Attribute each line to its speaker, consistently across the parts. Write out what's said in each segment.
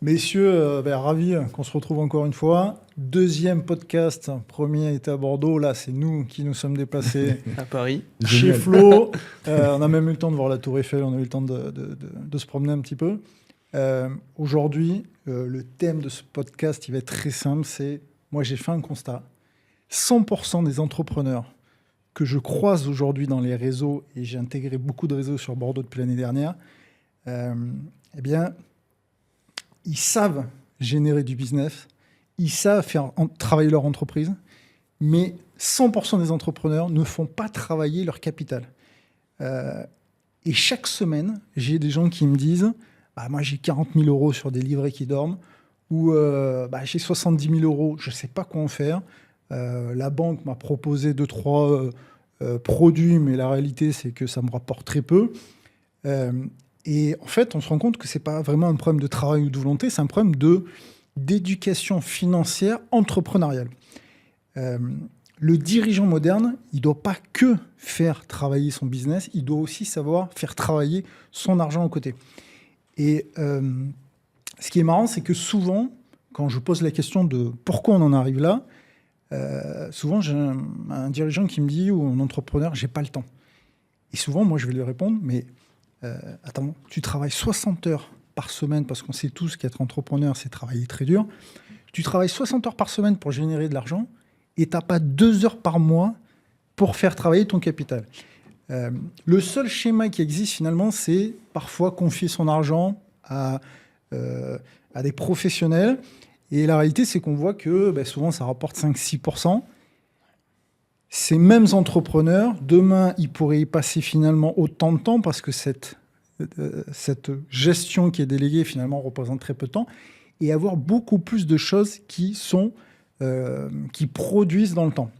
Speaker 1: Messieurs, ravi qu'on se retrouve encore une fois. Deuxième podcast, premier était à Bordeaux, là c'est nous qui nous sommes déplacés
Speaker 2: à Paris.
Speaker 1: Chez Flo. On a même eu le temps de voir la Tour Eiffel, on a eu le temps de se promener un petit peu. Aujourd'hui, le thème de ce podcast, il va être très simple, c'est, moi j'ai fait un constat, 100% des entrepreneurs que je croise aujourd'hui dans les réseaux, et j'ai intégré beaucoup de réseaux sur Bordeaux depuis l'année dernière, eh bien, ils savent générer du business, ils savent faire travailler leur entreprise, mais 100% des entrepreneurs ne font pas travailler leur capital. Et chaque semaine, j'ai des gens qui me disent moi j'ai 40 000 euros sur des livrets qui dorment, ou j'ai 70 000 euros, je ne sais pas quoi en faire. La banque m'a proposé 2-3 produits, mais la réalité c'est que ça me rapporte très peu. Et en fait, on se rend compte que ce n'est pas vraiment un problème de travail ou de volonté, c'est un problème d'éducation financière entrepreneuriale. Le dirigeant moderne, il ne doit pas que faire travailler son business, il doit aussi savoir faire travailler son argent à côté. Et ce qui est marrant, c'est que souvent, quand je pose la question de pourquoi on en arrive là, souvent j'ai un dirigeant qui me dit, ou un entrepreneur, j'ai pas le temps. Et souvent, moi, je vais lui répondre, mais attends, tu travailles 60 heures par semaine, parce qu'on sait tous qu'être entrepreneur, c'est travailler très dur. Tu travailles 60 heures par semaine pour générer de l'argent et tu n'as pas 2 heures par mois pour faire travailler ton capital. Le seul schéma qui existe finalement, c'est parfois confier son argent à des professionnels. Et la réalité, c'est qu'on voit que souvent, ça rapporte 5-6%. Ces mêmes entrepreneurs, demain, ils pourraient y passer finalement autant de temps parce que cette gestion qui est déléguée finalement représente très peu de temps et avoir beaucoup plus de choses qui produisent dans le temps.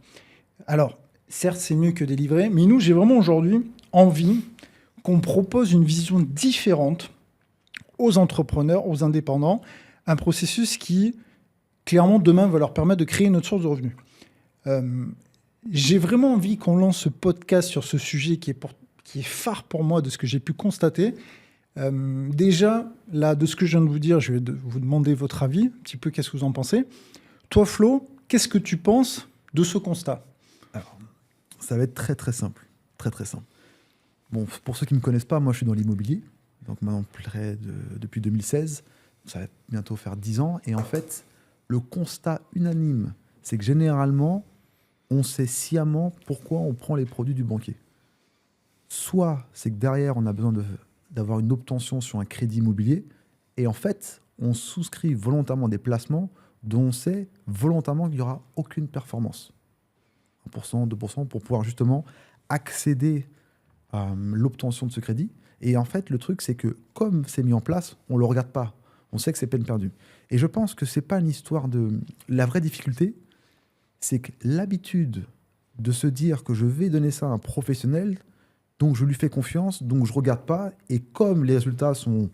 Speaker 1: Alors, certes, c'est mieux que des livrets, mais nous, j'ai vraiment aujourd'hui envie qu'on propose une vision différente aux entrepreneurs, aux indépendants, un processus qui, clairement, demain, va leur permettre de créer une autre source de revenus. J'ai vraiment envie qu'on lance ce podcast sur ce sujet qui est phare pour moi de ce que j'ai pu constater. Déjà, là, de ce que je viens de vous dire, je vais vous demander votre avis, un petit peu qu'est-ce que vous en pensez. Toi, Flo, qu'est-ce que tu penses de ce constat ?
Speaker 3: Alors, ça va être très très simple. Très très simple. Bon, pour ceux qui ne me connaissent pas, moi je suis dans l'immobilier, donc maintenant depuis 2016, ça va bientôt faire 10 ans, et en fait, le constat unanime, c'est que généralement, on sait sciemment pourquoi on prend les produits du banquier. Soit c'est que derrière, on a besoin d'avoir une obtention sur un crédit immobilier, et en fait, on souscrit volontairement des placements dont on sait volontairement qu'il n'y aura aucune performance. 1%, 2%, pour pouvoir justement accéder à l'obtention de ce crédit. Et en fait, le truc, c'est que comme c'est mis en place, on ne le regarde pas. On sait que c'est peine perdue. Et je pense que ce n'est pas une histoire de... La vraie difficulté, c'est que l'habitude de se dire que je vais donner ça à un professionnel, donc je lui fais confiance, donc je ne regarde pas, et comme les résultats sont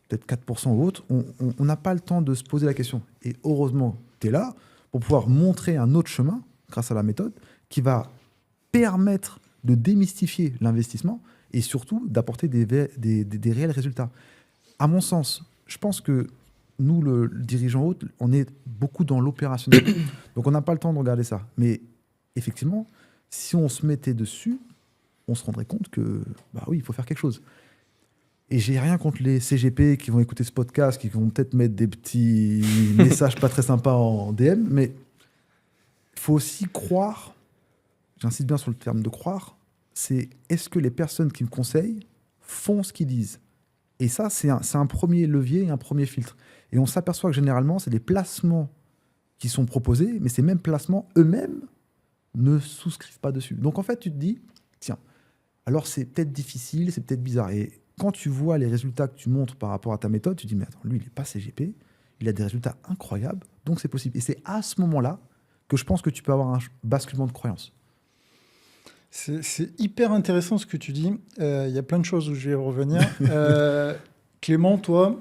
Speaker 3: peut-être 4% ou autres, on n'a pas le temps de se poser la question. Et heureusement, tu es là pour pouvoir montrer un autre chemin, grâce à la méthode, qui va permettre de démystifier l'investissement et surtout d'apporter des réels résultats. À mon sens, je pense que nous, le dirigeant haut, on est beaucoup dans l'opérationnel. Donc on n'a pas le temps de regarder ça. Mais effectivement, si on se mettait dessus, on se rendrait compte que, oui, il faut faire quelque chose. Et j'ai rien contre les CGP qui vont écouter ce podcast, qui vont peut-être mettre des petits messages pas très sympas en DM, mais il faut aussi croire, j'insiste bien sur le terme de croire, c'est est-ce que les personnes qui me conseillent font ce qu'ils disent ? Et ça, c'est un premier levier et un premier filtre. Et on s'aperçoit que généralement, c'est des placements qui sont proposés, mais ces mêmes placements eux-mêmes ne souscrivent pas dessus. Donc en fait, tu te dis, tiens, alors c'est peut-être difficile, c'est peut-être bizarre. Et quand tu vois les résultats que tu montres par rapport à ta méthode, tu te dis, mais attends, lui, il n'est pas CGP, il a des résultats incroyables, donc c'est possible. Et c'est à ce moment-là que je pense que tu peux avoir un basculement de croyance.
Speaker 1: C'est hyper intéressant ce que tu dis. Il y a plein de choses où je vais revenir. Clément, toi,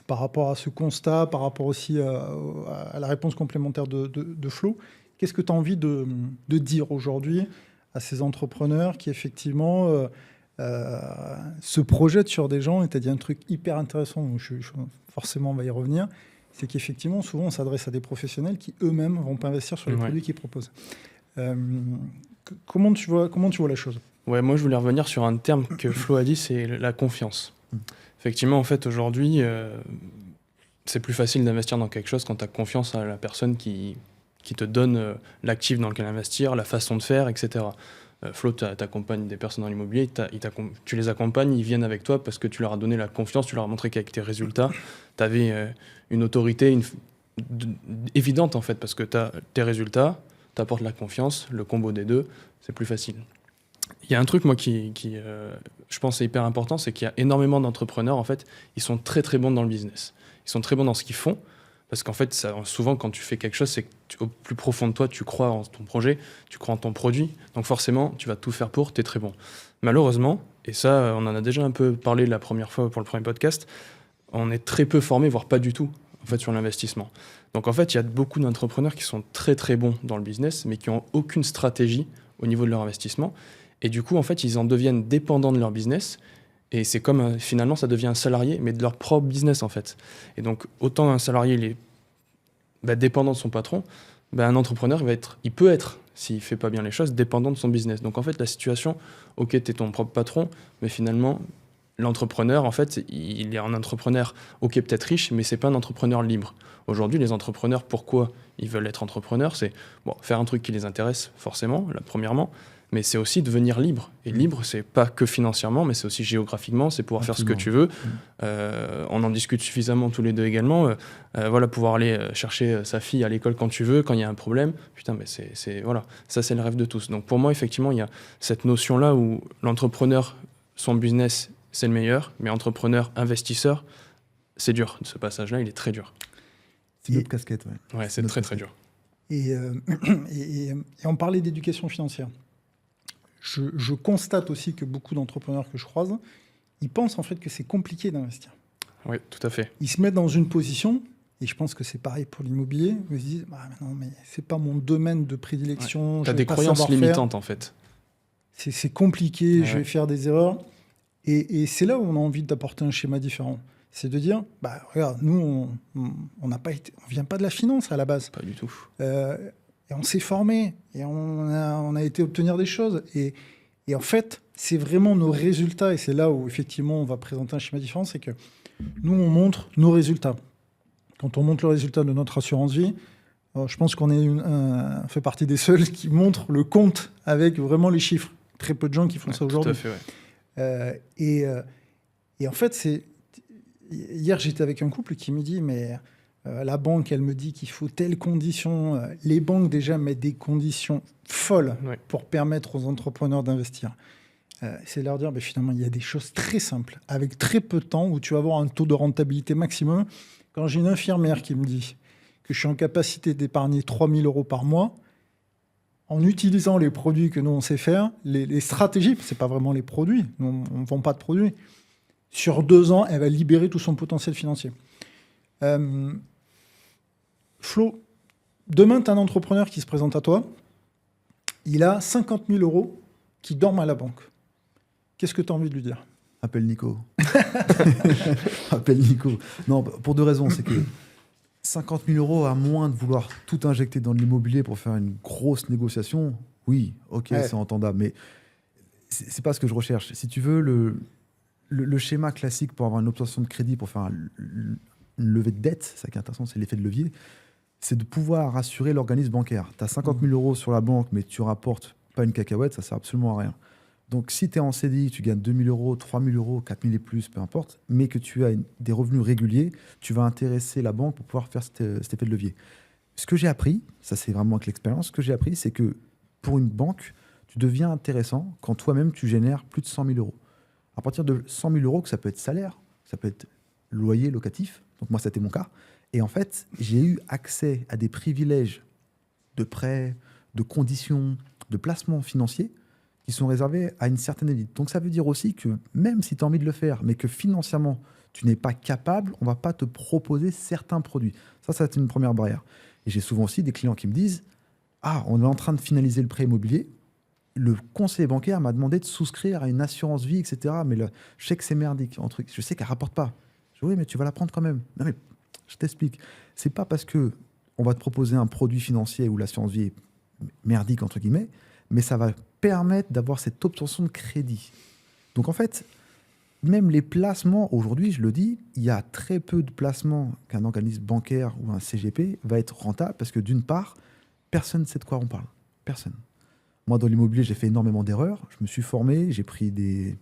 Speaker 1: par rapport à ce constat, par rapport aussi à la réponse complémentaire de Flo, qu'est-ce que tu as envie de dire aujourd'hui à ces entrepreneurs qui, effectivement, se projette sur des gens, et tu as dit un truc hyper intéressant, donc forcément on va y revenir, c'est qu'effectivement, souvent on s'adresse à des professionnels qui eux-mêmes ne vont pas investir sur les produits qu'ils proposent. Comment tu vois la chose ?
Speaker 2: Ouais, moi je voulais revenir sur un terme que Flo a dit, c'est la confiance. Effectivement, en fait, aujourd'hui, c'est plus facile d'investir dans quelque chose quand tu as confiance à la personne qui te donne l'actif dans lequel investir, la façon de faire, etc. Flo, tu accompagnes des personnes dans l'immobilier, tu les accompagnes, ils viennent avec toi parce que tu leur as donné la confiance, tu leur as montré qu'avec tes résultats, tu avais une autorité évidente en fait, parce que tes résultats, tu apportes la confiance, le combo des deux, c'est plus facile. Il y a un truc, moi, qui je pense est hyper important, c'est qu'il y a énormément d'entrepreneurs, en fait, ils sont très très bons dans le business. Ils sont très bons dans ce qu'ils font, parce qu'en fait, souvent, quand tu fais quelque chose, c'est qu'au plus profond de toi, tu crois en ton projet, tu crois en ton produit, donc forcément, tu vas tout faire pour, tu es très bon. Malheureusement, et ça, on en a déjà un peu parlé la première fois pour le premier podcast, on est très peu formé, voire pas du tout, en fait, sur l'investissement. Donc, en fait, il y a beaucoup d'entrepreneurs qui sont très très bons dans le business, mais qui n'ont aucune stratégie au niveau de leur investissement. Et du coup, en fait, ils en deviennent dépendants de leur business. Et c'est comme, finalement, ça devient un salarié, mais de leur propre business, en fait. Et donc, autant un salarié, il est dépendant de son patron, un entrepreneur, il peut être, s'il ne fait pas bien les choses, dépendant de son business. Donc, en fait, la situation, ok, tu es ton propre patron, mais finalement, l'entrepreneur, en fait, il est un entrepreneur, ok, peut-être riche, mais ce n'est pas un entrepreneur libre. Aujourd'hui, les entrepreneurs, pourquoi ils veulent être entrepreneurs ? C'est faire un truc qui les intéresse, forcément, premièrement, mais c'est aussi devenir libre. Et libre, c'est pas que financièrement, mais c'est aussi géographiquement, c'est pouvoir faire ce que tu veux. On en discute suffisamment tous les deux également. Pouvoir aller chercher sa fille à l'école quand tu veux, quand il y a un problème. Putain, mais ça c'est le rêve de tous. Donc pour moi, effectivement, il y a cette notion-là où l'entrepreneur, son business, c'est le meilleur, mais entrepreneur, investisseur, c'est dur. Ce passage-là, il est très dur.
Speaker 3: C'est une autre casquette, ouais.
Speaker 2: Ouais, c'est très très dur.
Speaker 1: Et on parlait d'éducation financière. Je constate aussi que beaucoup d'entrepreneurs que je croise, ils pensent en fait que c'est compliqué d'investir.
Speaker 2: Oui, tout à fait.
Speaker 1: Ils se mettent dans une position, et je pense que c'est pareil pour l'immobilier, où ils se disent non, mais c'est pas mon domaine de prédilection.
Speaker 2: Ouais. Tu as des croyances limitantes en fait.
Speaker 1: C'est compliqué, je vais faire des erreurs. Et c'est là où on a envie d'apporter un schéma différent. C'est de dire, regarde, nous, on vient pas de la finance à la base.
Speaker 2: Pas du tout.
Speaker 1: Et on s'est formé, et on a été obtenir des choses. Et en fait, c'est vraiment nos résultats, et c'est là où effectivement on va présenter un schéma différent, c'est que nous, on montre nos résultats. Quand on montre le résultat de notre assurance vie, je pense qu'on fait partie des seuls qui montrent le compte avec vraiment les chiffres. Très peu de gens qui font ça aujourd'hui.
Speaker 2: Tout à fait,
Speaker 1: et en fait, hier, j'étais avec un couple qui me dit, mais la banque, elle me dit qu'il faut telle condition. Les banques, déjà, mettent des conditions folles pour permettre aux entrepreneurs d'investir. C'est leur dire, finalement, il y a des choses très simples, avec très peu de temps, où tu vas avoir un taux de rentabilité maximum. Quand j'ai une infirmière qui me dit que je suis en capacité d'épargner 3 000 € par mois, en utilisant les produits que nous, on sait faire, les stratégies, ce n'est pas vraiment les produits, nous, on ne vend pas de produits, sur 2 ans, elle va libérer tout son potentiel financier. Flo, demain, tu as un entrepreneur qui se présente à toi, il a 50 000 € qui dorment à la banque. Qu'est-ce que tu as envie de lui dire ?
Speaker 3: Appelle Nico. Appelle Nico. Non, pour 2 raisons. C'est que 50 000 €, à moins de vouloir tout injecter dans l'immobilier pour faire une grosse négociation, oui, ok, c'est entendable. Mais c'est pas ce que je recherche. Si tu veux, le schéma classique pour avoir une obtention de crédit, pour faire une levée de dette, ça qui est intéressant, c'est l'effet de levier, c'est de pouvoir rassurer l'organisme bancaire. Tu as 50 000 € sur la banque, mais tu rapportes pas une cacahuète, ça sert absolument à rien. Donc, si tu es en CDI, tu gagnes 2 000 €, 3 000 €, 4 000 et plus, peu importe, mais que tu as des revenus réguliers, tu vas intéresser la banque pour pouvoir faire cet effet de levier. Ce que j'ai appris, ça c'est vraiment avec l'expérience, ce que j'ai appris, c'est que pour une banque, tu deviens intéressant quand toi-même tu génères plus de 100 000 €. À partir de 100 000 €, que ça peut être salaire, ça peut être loyer locatif, donc moi c'était mon cas, et en fait, j'ai eu accès à des privilèges de prêts, de conditions, de placements financiers qui sont réservés à une certaine élite. Donc ça veut dire aussi que même si tu as envie de le faire, mais que financièrement, tu n'es pas capable, on ne va pas te proposer certains produits. Ça, c'est une première barrière. Et j'ai souvent aussi des clients qui me disent « Ah, on est en train de finaliser le prêt immobilier. le conseiller bancaire m'a demandé de souscrire à une assurance vie, etc. Mais je sais que c'est merdique, un truc. Je sais qu'elle ne rapporte pas. Je dis, oui, mais tu vas la prendre quand même. Non, mais je t'explique. C'est pas parce que on va te proposer un produit financier où l'assurance vie est merdique, entre guillemets, mais ça va permettre d'avoir cette obtention de crédit. Donc en fait, même les placements, aujourd'hui, je le dis, il y a très peu de placements qu'un organisme bancaire ou un CGP va être rentable parce que d'une part, personne ne sait de quoi on parle. Personne. Moi, dans l'immobilier, j'ai fait énormément d'erreurs. Je me suis formé, j'ai pris des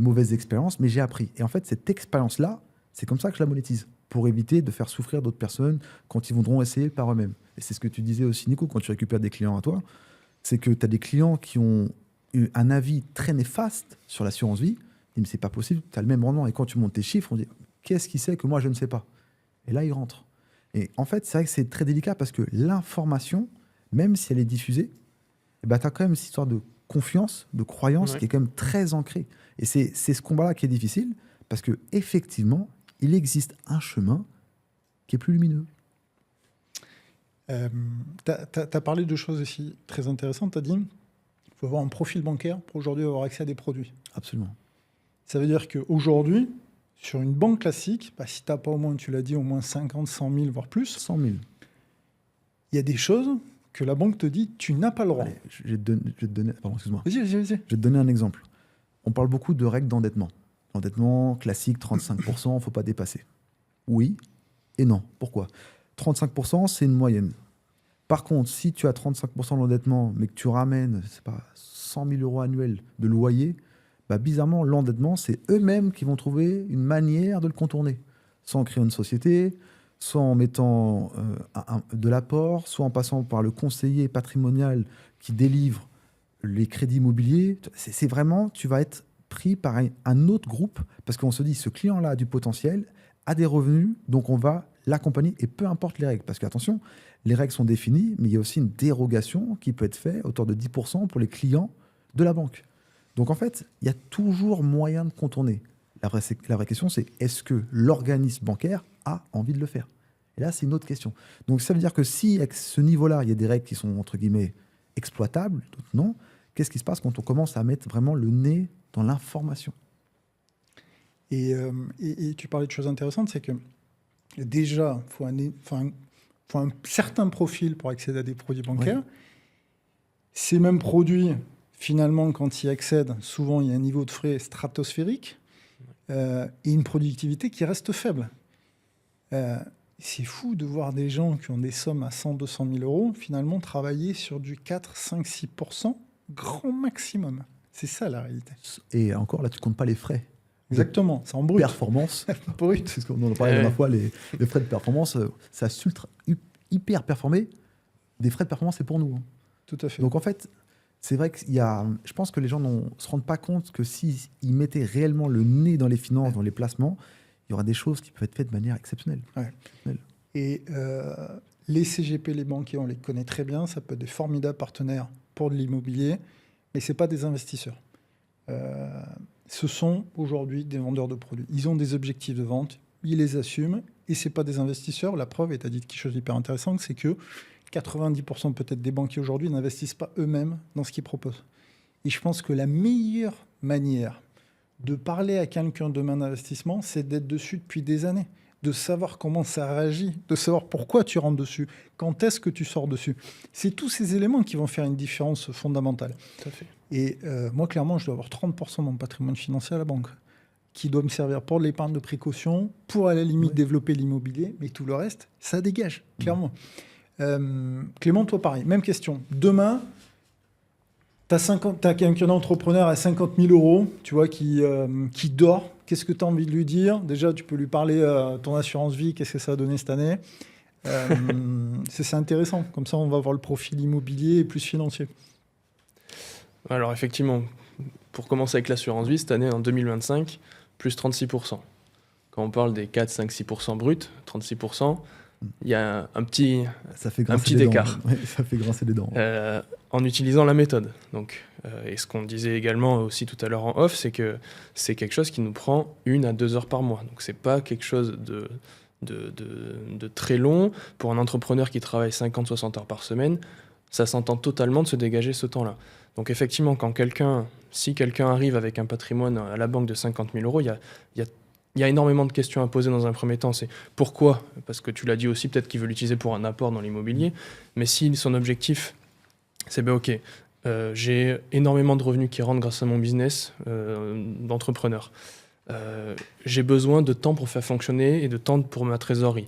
Speaker 3: mauvaises expériences, mais j'ai appris. Et en fait, cette expérience-là, c'est comme ça que je la monétise, pour éviter de faire souffrir d'autres personnes quand ils voudront essayer par eux-mêmes. Et c'est ce que tu disais aussi, Nico, quand tu récupères des clients à toi, c'est que tu as des clients qui ont eu un avis très néfaste sur l'assurance vie. Ils disent, mais c'est pas possible, tu as le même rendement. Et quand tu montes tes chiffres, on dit, qu'est-ce qui sait que moi, je ne sais pas? Et là, ils rentrent. Et en fait, c'est vrai que c'est très délicat parce que l'information, même si elle est diffusée, eh ben, tu as quand même cette histoire de confiance, de croyance qui est quand même très ancrée. Et c'est ce combat-là qui est difficile parce qu'effectivement, il existe un chemin qui est plus lumineux.
Speaker 1: Tu as parlé de choses aussi très intéressantes. Tu as dit qu'il faut avoir un profil bancaire pour aujourd'hui avoir accès à des produits.
Speaker 3: Absolument.
Speaker 1: Ça veut dire qu'aujourd'hui, sur une banque classique, si tu n'as pas au moins, tu l'as dit, au moins 50, 100 000, voire plus,
Speaker 3: 100 000.
Speaker 1: Il y a des choses que la banque te dit tu n'as pas le droit.
Speaker 3: Allez, je vais te donner. Pardon, excuse-moi.
Speaker 1: Vas-y.
Speaker 3: Je vais te donner un exemple. On parle beaucoup de règles d'endettement. Endettement classique, 35%, il ne faut pas dépasser. Oui et non. Pourquoi? 35%, c'est une moyenne. Par contre, si tu as 35% d'endettement, mais que tu ramènes, c'est pas 100 000 euros annuels de loyer, bizarrement, l'endettement, c'est eux-mêmes qui vont trouver une manière de le contourner. Soit en créant une société, soit en mettant de l'apport, soit en passant par le conseiller patrimonial qui délivre les crédits immobiliers. C'est vraiment, tu vas être pris par un autre groupe parce qu'on se dit, ce client-là a du potentiel, a des revenus, donc on va l'accompagner et peu importe les règles. Parce qu'attention, les règles sont définies, mais il y a aussi une dérogation qui peut être faite à hauteur de 10% pour les clients de la banque. Donc en fait, il y a toujours moyen de contourner. La vraie question, c'est est-ce que l'organisme bancaire a envie de le faire? Et là, c'est une autre question. Donc ça veut dire que si à ce niveau-là, il y a des règles qui sont, entre guillemets, exploitables, d'autres non, qu'est-ce qui se passe quand on commence à mettre vraiment le nez dans l'information?
Speaker 1: Et tu parlais de choses intéressantes, c'est que déjà, il faut un certain profil pour accéder à des produits bancaires. Ouais. Ces mêmes produits, finalement, quand ils accèdent, souvent, il y a un niveau de frais stratosphérique et une productivité qui reste faible. C'est fou de voir des gens qui ont des sommes à 100, 200 000 euros, finalement, travailler sur du 4, 5, 6%, grand maximum. C'est ça, la réalité.
Speaker 3: Et encore, là, tu ne comptes pas les frais.
Speaker 1: Exactement, c'est en brut.
Speaker 3: Performance.
Speaker 1: Brut.
Speaker 3: C'est ce qu'on en parlait la dernière fois, les frais de performance, ça hyper performé. Des frais de performance, c'est pour nous. Hein.
Speaker 1: Tout à fait.
Speaker 3: Donc en fait, c'est vrai qu'il y a. Je pense que les gens ne se rendent pas compte que s'ils mettaient réellement le nez dans les finances, dans les placements, il y aura des choses qui peuvent être faites de manière exceptionnelle.
Speaker 1: Ouais. Et les CGP, les banquiers, on les connaît très bien. Ça peut être des formidables partenaires pour de l'immobilier, mais ce n'est pas des investisseurs. Ce sont aujourd'hui des vendeurs de produits. Ils ont des objectifs de vente, ils les assument, et ce n'est pas des investisseurs. La preuve, et tu as dit quelque chose d'hyper intéressant, c'est que 90% peut-être des banquiers aujourd'hui n'investissent pas eux-mêmes dans ce qu'ils proposent. Et je pense que la meilleure manière de parler à quelqu'un de demain d'investissement, c'est d'être dessus depuis des années, de savoir comment ça réagit, de savoir pourquoi tu rentres dessus, quand est-ce que tu sors dessus. C'est tous ces éléments qui vont faire une différence fondamentale.
Speaker 2: Tout à fait.
Speaker 1: Et moi, clairement, je dois avoir 30% de mon patrimoine financier à la banque, qui doit me servir pour de l'épargne de précaution, pour à la limite développer l'immobilier, mais tout le reste, ça dégage, clairement. Clément, toi pareil, même question. Demain, tu as quelqu'un d'entrepreneur à 50 000 euros, tu vois, qui dort. Qu'est-ce que tu as envie de lui dire? Déjà, tu peux lui parler ton assurance vie, qu'est-ce que ça a donné cette année? C'est intéressant. Comme ça, on va voir le profil immobilier et plus financier.
Speaker 2: Alors effectivement, pour commencer avec l'assurance vie, cette année, en 2025, plus 36%. Quand on parle des 4, 5, 6% bruts, 36%, il y a un petit écart.
Speaker 3: Ouais, ça fait grincer les dents.
Speaker 2: En utilisant la méthode. Donc, et ce qu'on disait également aussi tout à l'heure en off, c'est que c'est quelque chose qui nous prend 1 à 2 heures par mois. Donc c'est pas quelque chose de très long. Pour un entrepreneur qui travaille 50-60 heures par semaine, ça s'entend totalement de se dégager ce temps-là. Donc effectivement, si quelqu'un arrive avec un patrimoine à la banque de 50 000 euros, il y a énormément de questions à poser dans un premier temps. C'est pourquoi ? Parce que tu l'as dit aussi, peut-être qu'il veut l'utiliser pour un apport dans l'immobilier. Mais si son objectif, c'est ok, j'ai énormément de revenus qui rentrent grâce à mon business d'entrepreneur. J'ai besoin de temps pour faire fonctionner et de temps pour ma trésorerie.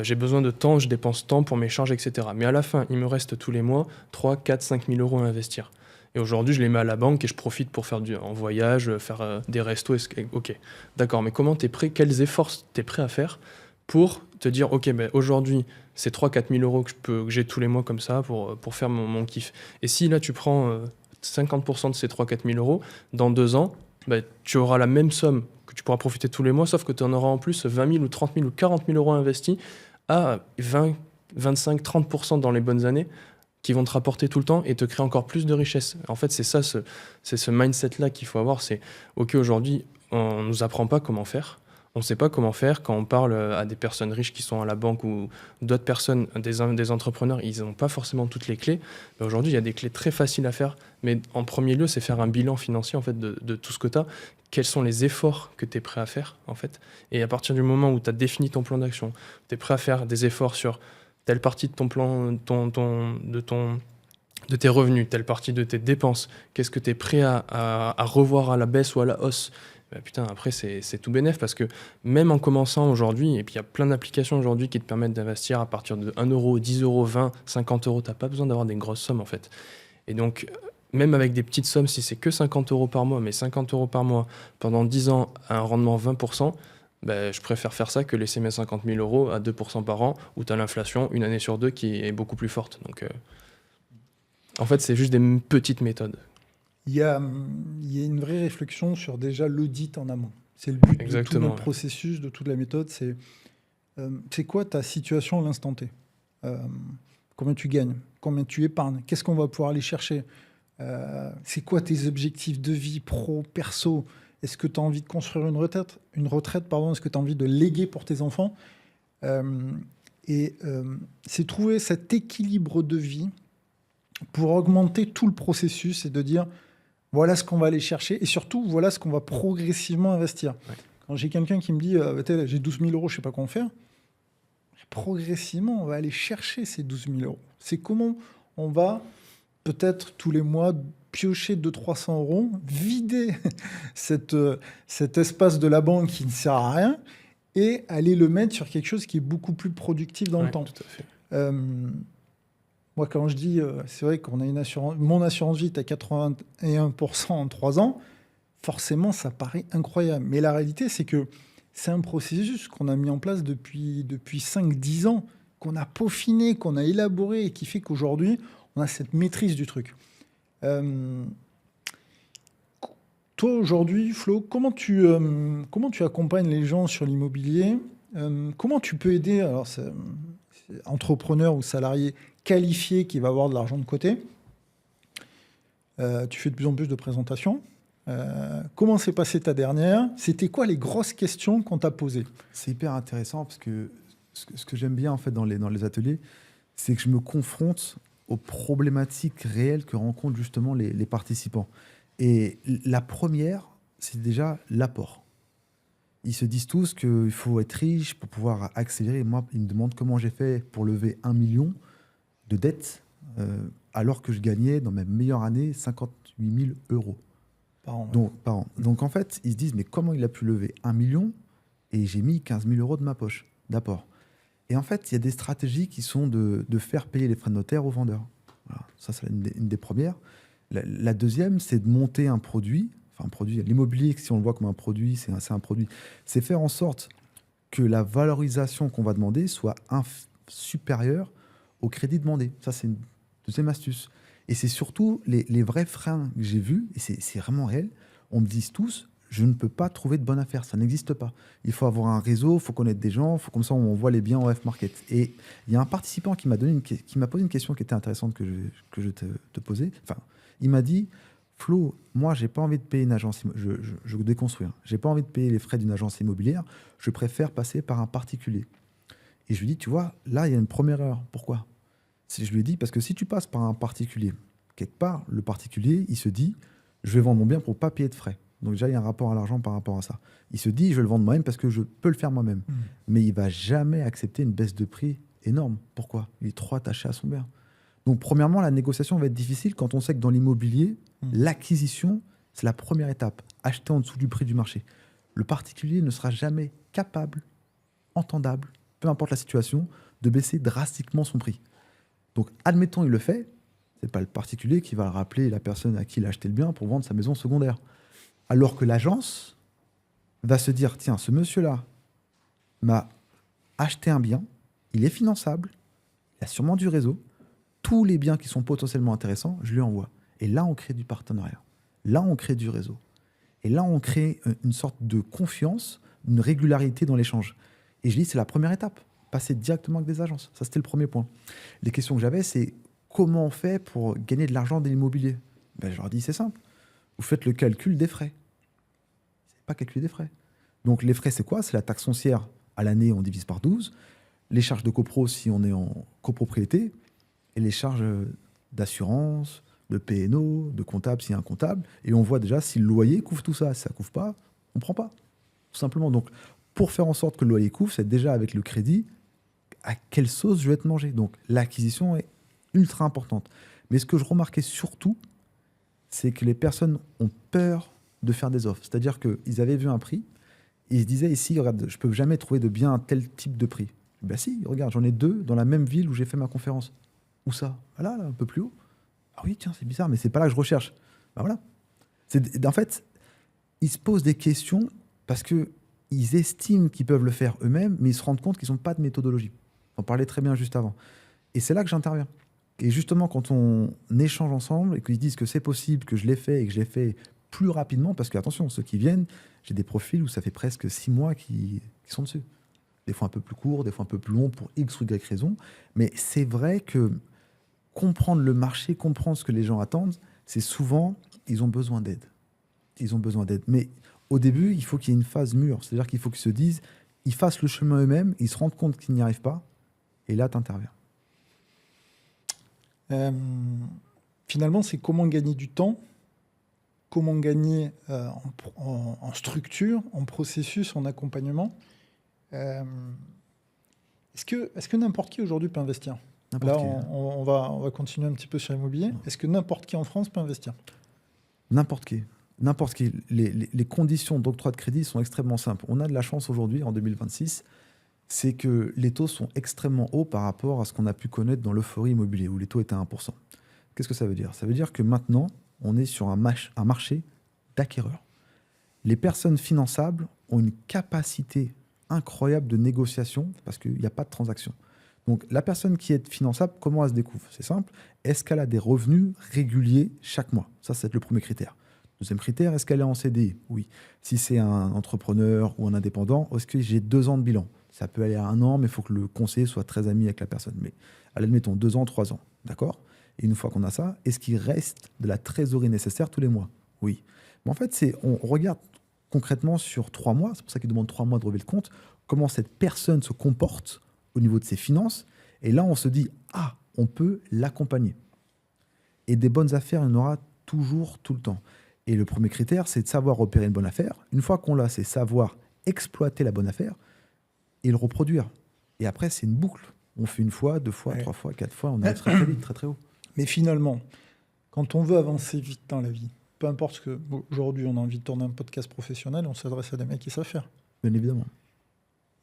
Speaker 2: J'ai besoin de temps, je dépense temps pour mes charges, etc. Mais à la fin, il me reste tous les mois 3, 4, 5 000 euros à investir. Et aujourd'hui, je les mets à la banque et je profite pour faire en voyage, faire des restos. Ok, d'accord, mais comment t'es prêt, quels efforts t'es prêt à faire pour te dire, ok, aujourd'hui, c'est 3 4 000 euros que j'ai tous les mois comme ça pour faire mon kiff. Et si là, tu prends 50% de ces 3 4 000 euros, dans 2 ans, tu auras la même somme que tu pourras profiter tous les mois, sauf que tu en auras en plus 20 000 ou 30 000 ou 40 000 euros investis à 20, 25, 30% dans les bonnes années, qui vont te rapporter tout le temps et te créer encore plus de richesse. En fait, c'est ça, c'est ce mindset-là qu'il faut avoir. C'est, ok, aujourd'hui, on ne nous apprend pas comment faire. On ne sait pas comment faire quand on parle à des personnes riches qui sont à la banque ou d'autres personnes, des entrepreneurs, ils n'ont pas forcément toutes les clés. Mais aujourd'hui, il y a des clés très faciles à faire. Mais en premier lieu, c'est faire un bilan financier en fait, de tout ce que tu as. Quels sont les efforts que tu es prêt à faire en fait. Et à partir du moment où tu as défini ton plan d'action, tu es prêt à faire des efforts sur telle partie de ton plan, de tes revenus, telle partie de tes dépenses, qu'est-ce que tu es prêt à revoir à la baisse ou à la hausse. Putain, après, c'est tout bénef parce que même en commençant aujourd'hui, et puis il y a plein d'applications aujourd'hui qui te permettent d'investir à partir de 1 euro, 10 euros, 20, 50 euros, tu n'as pas besoin d'avoir des grosses sommes en fait. Et donc, même avec des petites sommes, si c'est que 50 euros par mois, mais 50 euros par mois pendant 10 ans à un rendement 20%, je préfère faire ça que laisser mes 50 000 euros à 2% par an où tu as l'inflation une année sur deux qui est beaucoup plus forte. Donc, en fait, c'est juste des petites méthodes.
Speaker 1: Il y a une vraie réflexion sur déjà l'audit en amont. C'est le but de tout notre processus, de toute la méthode. C'est quoi ta situation à l'instant T ? Combien tu gagnes ? Combien tu épargnes ? Qu'est-ce qu'on va pouvoir aller chercher ? C'est quoi tes objectifs de vie pro, perso ? Est-ce que tu as envie de construire une retraite ? Est-ce que tu as envie de léguer pour tes enfants ? C'est trouver cet équilibre de vie pour augmenter tout le processus et de dire voilà ce qu'on va aller chercher et surtout voilà ce qu'on va progressivement investir. Ouais. Quand j'ai quelqu'un qui me dit j'ai 12 000 euros, je ne sais pas comment faire, progressivement on va aller chercher ces 12 000 euros. C'est comment on va peut-être tous les mois piocher 200-300 euros, vider cet espace de la banque qui ne sert à rien et aller le mettre sur quelque chose qui est beaucoup plus productif dans le temps.
Speaker 2: Tout à fait.
Speaker 1: Moi, quand je dis, c'est vrai qu'on a une assurance, mon assurance vie est à 81% en 3 ans, forcément, ça paraît incroyable. Mais la réalité, c'est que c'est un processus qu'on a mis en place depuis 5-10 ans, qu'on a peaufiné, qu'on a élaboré et qui fait qu'aujourd'hui, on a cette maîtrise du truc. Toi, aujourd'hui, Flo, comment tu accompagnes les gens sur l'immobilier ? Comment tu peux aider entrepreneur ou salarié qualifié qui va avoir de l'argent de côté. Tu fais de plus en plus de présentations. Comment s'est passée ta dernière ? C'était quoi les grosses questions qu'on t'a posées ?
Speaker 3: C'est hyper intéressant parce que ce que j'aime bien en fait dans les ateliers, c'est que je me confronte aux problématiques réelles que rencontrent justement les participants. Et la première, c'est déjà l'apport. Ils se disent tous qu'il faut être riche pour pouvoir accélérer. Moi, ils me demandent comment j'ai fait pour lever 1 million de dettes alors que je gagnais dans mes meilleures années 58 000 euros
Speaker 1: par an.
Speaker 3: Par an. Donc en fait, ils se disent mais comment il a pu lever 1 million et j'ai mis 15 000 euros de ma poche d'apport. Et en fait, il y a des stratégies qui sont de faire payer les frais de notaire aux vendeurs. Voilà. Ça, c'est une des premières. La deuxième, c'est de monter un produit. Enfin, un produit, l'immobilier, si on le voit comme un produit, c'est un produit. C'est faire en sorte que la valorisation qu'on va demander soit supérieure au crédit demandé. Ça, c'est une deuxième astuce. Et c'est surtout les vrais freins que j'ai vus, et c'est vraiment réel. On me dit tous, je ne peux pas trouver de bonne affaire, ça n'existe pas. Il faut avoir un réseau, il faut connaître des gens, comme ça on voit les biens en F-Market. Et il y a un participant qui m'a posé une question qui était intéressante que je te posais. Enfin, il m'a dit, Flo, moi, j'ai pas envie de payer une agence, je déconstruis, j'ai pas envie de payer les frais d'une agence immobilière, je préfère passer par un particulier. Et je lui dis, tu vois, là, il y a une première erreur. Pourquoi ? Je lui ai dit, parce que si tu passes par un particulier, quelque part, le particulier, il se dit, je vais vendre mon bien pour pas payer de frais. Donc déjà, il y a un rapport à l'argent par rapport à ça. Il se dit, je vais le vendre moi-même parce que je peux le faire moi-même. Mais il va jamais accepter une baisse de prix énorme. Pourquoi ? Il est trop attaché à son bien. Donc premièrement, la négociation va être difficile quand on sait que dans l'immobilier, l'acquisition, c'est la première étape. Acheter en dessous du prix du marché. Le particulier ne sera jamais capable, entendable, peu importe la situation, de baisser drastiquement son prix. Donc, admettons, il le fait, c'est pas le particulier qui va rappeler la personne à qui il a acheté le bien pour vendre sa maison secondaire. Alors que l'agence va se dire, tiens, ce monsieur-là m'a acheté un bien, il est finançable, il a sûrement du réseau, tous les biens qui sont potentiellement intéressants, je lui envoie. Et là, on crée du partenariat. Là, on crée du réseau. Et là, on crée une sorte de confiance, une régularité dans l'échange. Et je dis, c'est la première étape. Passer directement avec des agences. Ça, c'était le premier point. Les questions que j'avais, c'est comment on fait pour gagner de l'argent de l'immobilier ? Ben, je leur dis, c'est simple. Vous faites le calcul des frais. C'est pas calculer des frais. Donc, les frais, c'est quoi ? C'est la taxe foncière. À l'année, on divise par 12. Les charges de copro, si on est en copropriété. Et les charges d'assurance, de P&O, de comptable, s'il y a un comptable. Et on voit déjà si le loyer couvre tout ça. Si ça ne couvre pas, on ne prend pas. Tout simplement. Donc, pour faire en sorte que le loyer couvre, c'est déjà avec le crédit, à quelle sauce je vais être mangé. Donc, l'acquisition est ultra importante. Mais ce que je remarquais surtout, c'est que les personnes ont peur de faire des offres. C'est-à-dire qu'ils avaient vu un prix, et ils se disaient ici, regarde, je ne peux jamais trouver de bien un tel type de prix. Ben si, regarde, j'en ai 2 dans la même ville où j'ai fait ma conférence. Où ça ? Là, un peu plus haut. Ah oui, tiens, c'est bizarre, mais c'est pas là que je recherche. Ben voilà. En fait, ils se posent des questions parce qu'ils estiment qu'ils peuvent le faire eux-mêmes, mais ils se rendent compte qu'ils n'ont pas de méthodologie. On parlait très bien juste avant. Et c'est là que j'interviens. Et justement, quand on échange ensemble et qu'ils disent que c'est possible, que je l'ai fait et que je l'ai fait plus rapidement, parce que, attention, ceux qui viennent, j'ai des profils où ça fait presque 6 mois qui sont dessus. Des fois un peu plus courts, des fois un peu plus longs pour X ou Y raison. Mais c'est vrai que comprendre le marché, comprendre ce que les gens attendent, c'est souvent, ils ont besoin d'aide. Ils ont besoin d'aide. Mais au début, il faut qu'il y ait une phase mûre. C'est-à-dire qu'il faut qu'ils se disent, ils fassent le chemin eux-mêmes, ils se rendent compte qu'ils n'y arrivent pas, et là, tu interviens.
Speaker 1: Finalement, c'est comment gagner du temps, comment gagner en structure, en processus, en accompagnement. Est-ce que n'importe qui aujourd'hui peut investir ? Là, on va continuer un petit peu sur l'immobilier. Est-ce que n'importe qui en France peut investir ?
Speaker 3: N'importe qui. N'importe qui. Les conditions d'octroi de crédit sont extrêmement simples. On a de la chance aujourd'hui, en 2026, c'est que les taux sont extrêmement hauts par rapport à ce qu'on a pu connaître dans l'euphorie immobilière, où les taux étaient à 1%. Qu'est-ce que ça veut dire ? Ça veut dire que maintenant, on est sur un marché d'acquéreurs. Les personnes finançables ont une capacité incroyable de négociation parce qu'il n'y a pas de transaction. Donc, la personne qui est finançable, comment elle se découvre ? C'est simple. Est-ce qu'elle a des revenus réguliers chaque mois ? Ça, c'est le premier critère. Deuxième critère, est-ce qu'elle est en CDI ? Oui. Si c'est un entrepreneur ou un indépendant, est-ce que j'ai 2 ans de bilan ? Ça peut aller à 1 an, mais il faut que le conseiller soit très ami avec la personne. Mais admettons 2 ans, 3 ans. D'accord ? Et une fois qu'on a ça, est-ce qu'il reste de la trésorerie nécessaire tous les mois ? Oui. Mais en fait, on regarde concrètement sur 3 mois, c'est pour ça qu'il demande 3 mois de relever le compte, comment cette personne se comporte au niveau de ses finances. Et là, on se dit, on peut l'accompagner. Et des bonnes affaires, il y en aura toujours, tout le temps. Et le premier critère, c'est de savoir opérer une bonne affaire. Une fois qu'on l'a, c'est savoir exploiter la bonne affaire et le reproduire. Et après, c'est une boucle. On fait 1 fois, 2 fois, 3 fois, 4 fois, on arrive très, très vite, très, très haut.
Speaker 1: Mais finalement, quand on veut avancer vite dans la vie, peu importe ce que... Aujourd'hui, on a envie de tourner un podcast professionnel, on s'adresse à des mecs qui savent faire.
Speaker 3: Bien évidemment.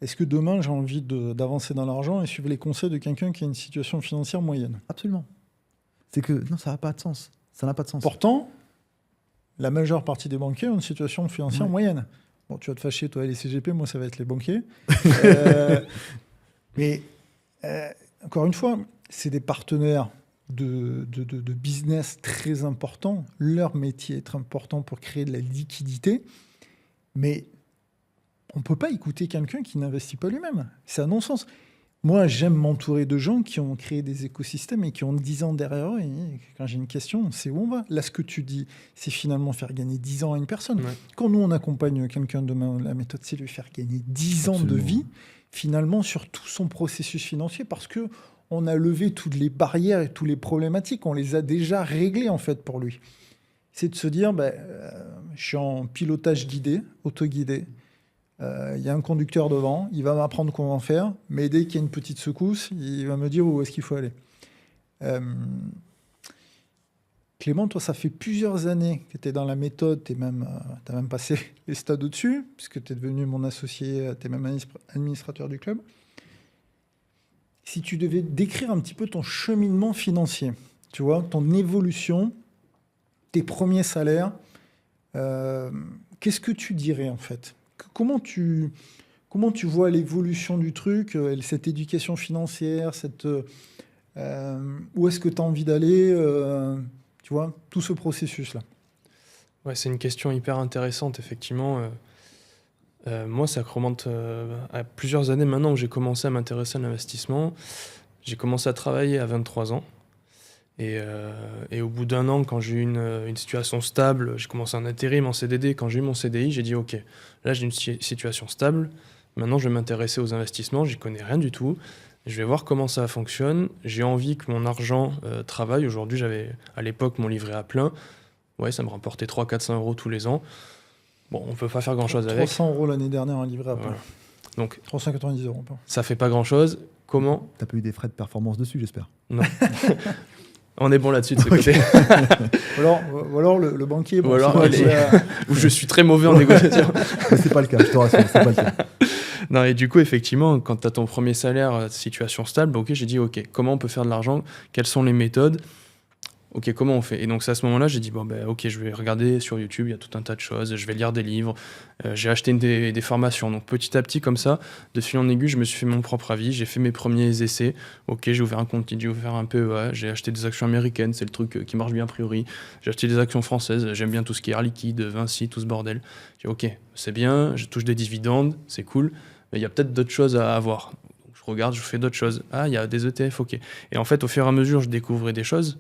Speaker 1: Est-ce que demain, j'ai envie d'avancer dans l'argent et suivre les conseils de quelqu'un qui a une situation financière moyenne ?
Speaker 3: Absolument. C'est que non, ça n'a pas de sens. Ça n'a pas de sens.
Speaker 1: Pourtant, la majeure partie des banquiers ont une situation financière moyenne. Bon, tu vas te fâcher, toi et les CGP, moi, ça va être les banquiers. Mais encore une fois, c'est des partenaires de business très importants. Leur métier est très important pour créer de la liquidité. Mais on ne peut pas écouter quelqu'un qui n'investit pas lui-même. C'est un non-sens. Moi, j'aime m'entourer de gens qui ont créé des écosystèmes et qui ont 10 ans derrière eux. Et quand j'ai une question, c'est où on va. Là, ce que tu dis, c'est finalement faire gagner 10 ans à une personne. Ouais. Quand nous, on accompagne quelqu'un demain, la méthode, c'est lui faire gagner 10 ans de vie, finalement, sur tout son processus financier, parce que on a levé toutes les barrières et toutes les problématiques. On les a déjà réglées, en fait, pour lui. C'est de se dire, je suis en pilotage guidé, autoguidé. Il y a un conducteur devant, il va m'apprendre comment faire, mais dès qu'il y a une petite secousse, il va me dire où est-ce qu'il faut aller. Clément, toi, ça fait plusieurs années que tu es dans la méthode, tu as même passé les stades au-dessus, puisque tu es devenu mon associé, tu es même administrateur du club. Si tu devais décrire un petit peu ton cheminement financier, tu vois, ton évolution, tes premiers salaires, qu'est-ce que tu dirais en fait ? Comment tu vois l'évolution du truc, cette éducation financière, où est-ce que tu as envie d'aller, tu vois, tout ce processus-là?
Speaker 2: Ouais, c'est une question hyper intéressante, effectivement. Moi, ça remonte à plusieurs années maintenant où j'ai commencé à m'intéresser à l'investissement. J'ai commencé à travailler à 23 ans. Et au bout d'un an, quand j'ai eu une situation stable, j'ai commencé en intérim, en CDD. Quand j'ai eu mon CDI, j'ai dit OK, là j'ai une situation stable. Maintenant, je vais m'intéresser aux investissements. J'y connais rien du tout. Je vais voir comment ça fonctionne. J'ai envie que mon argent travaille. Aujourd'hui, j'avais à l'époque mon livret A plein. Ouais, ça me rapportait 300-400 euros tous les ans. Bon, on peut pas faire grand-chose avec.
Speaker 1: 300 euros l'année dernière, un livret A plein.
Speaker 2: Voilà. Donc,
Speaker 1: 390 euros.
Speaker 2: Ça fait pas grand-chose. Comment ?
Speaker 3: T'as pas eu des frais de performance dessus, j'espère.
Speaker 2: Non. On est bon là-dessus de ce côté.
Speaker 1: ou alors le banquier.
Speaker 2: Ou alors où je suis très mauvais en négociation.
Speaker 3: C'est pas le cas, je te rassure, c'est pas le cas.
Speaker 2: Non, et du coup, effectivement, quand tu as ton premier salaire, situation stable, ok, j'ai dit, ok, comment on peut faire de l'argent ? Quelles sont les méthodes ? Ok, comment on fait ? Et donc, c'est à ce moment-là, j'ai dit, ok, je vais regarder sur YouTube, il y a tout un tas de choses, je vais lire des livres, j'ai acheté des formations. Donc, petit à petit, comme ça, de fil en aiguille, je me suis fait mon propre avis, j'ai fait mes premiers essais. Ok, j'ai ouvert un compte, j'ai ouvert un PEA, j'ai acheté des actions américaines, c'est le truc qui marche bien a priori. J'ai acheté des actions françaises, j'aime bien tout ce qui est Air Liquide, Vinci, tout ce bordel. J'ai dit, ok, c'est bien, je touche des dividendes, c'est cool, mais il y a peut-être d'autres choses à avoir. Donc, je regarde, je fais d'autres choses. Ah, il y a des ETF, ok. Et en fait, au fur et à mesure, je découvrais des choses.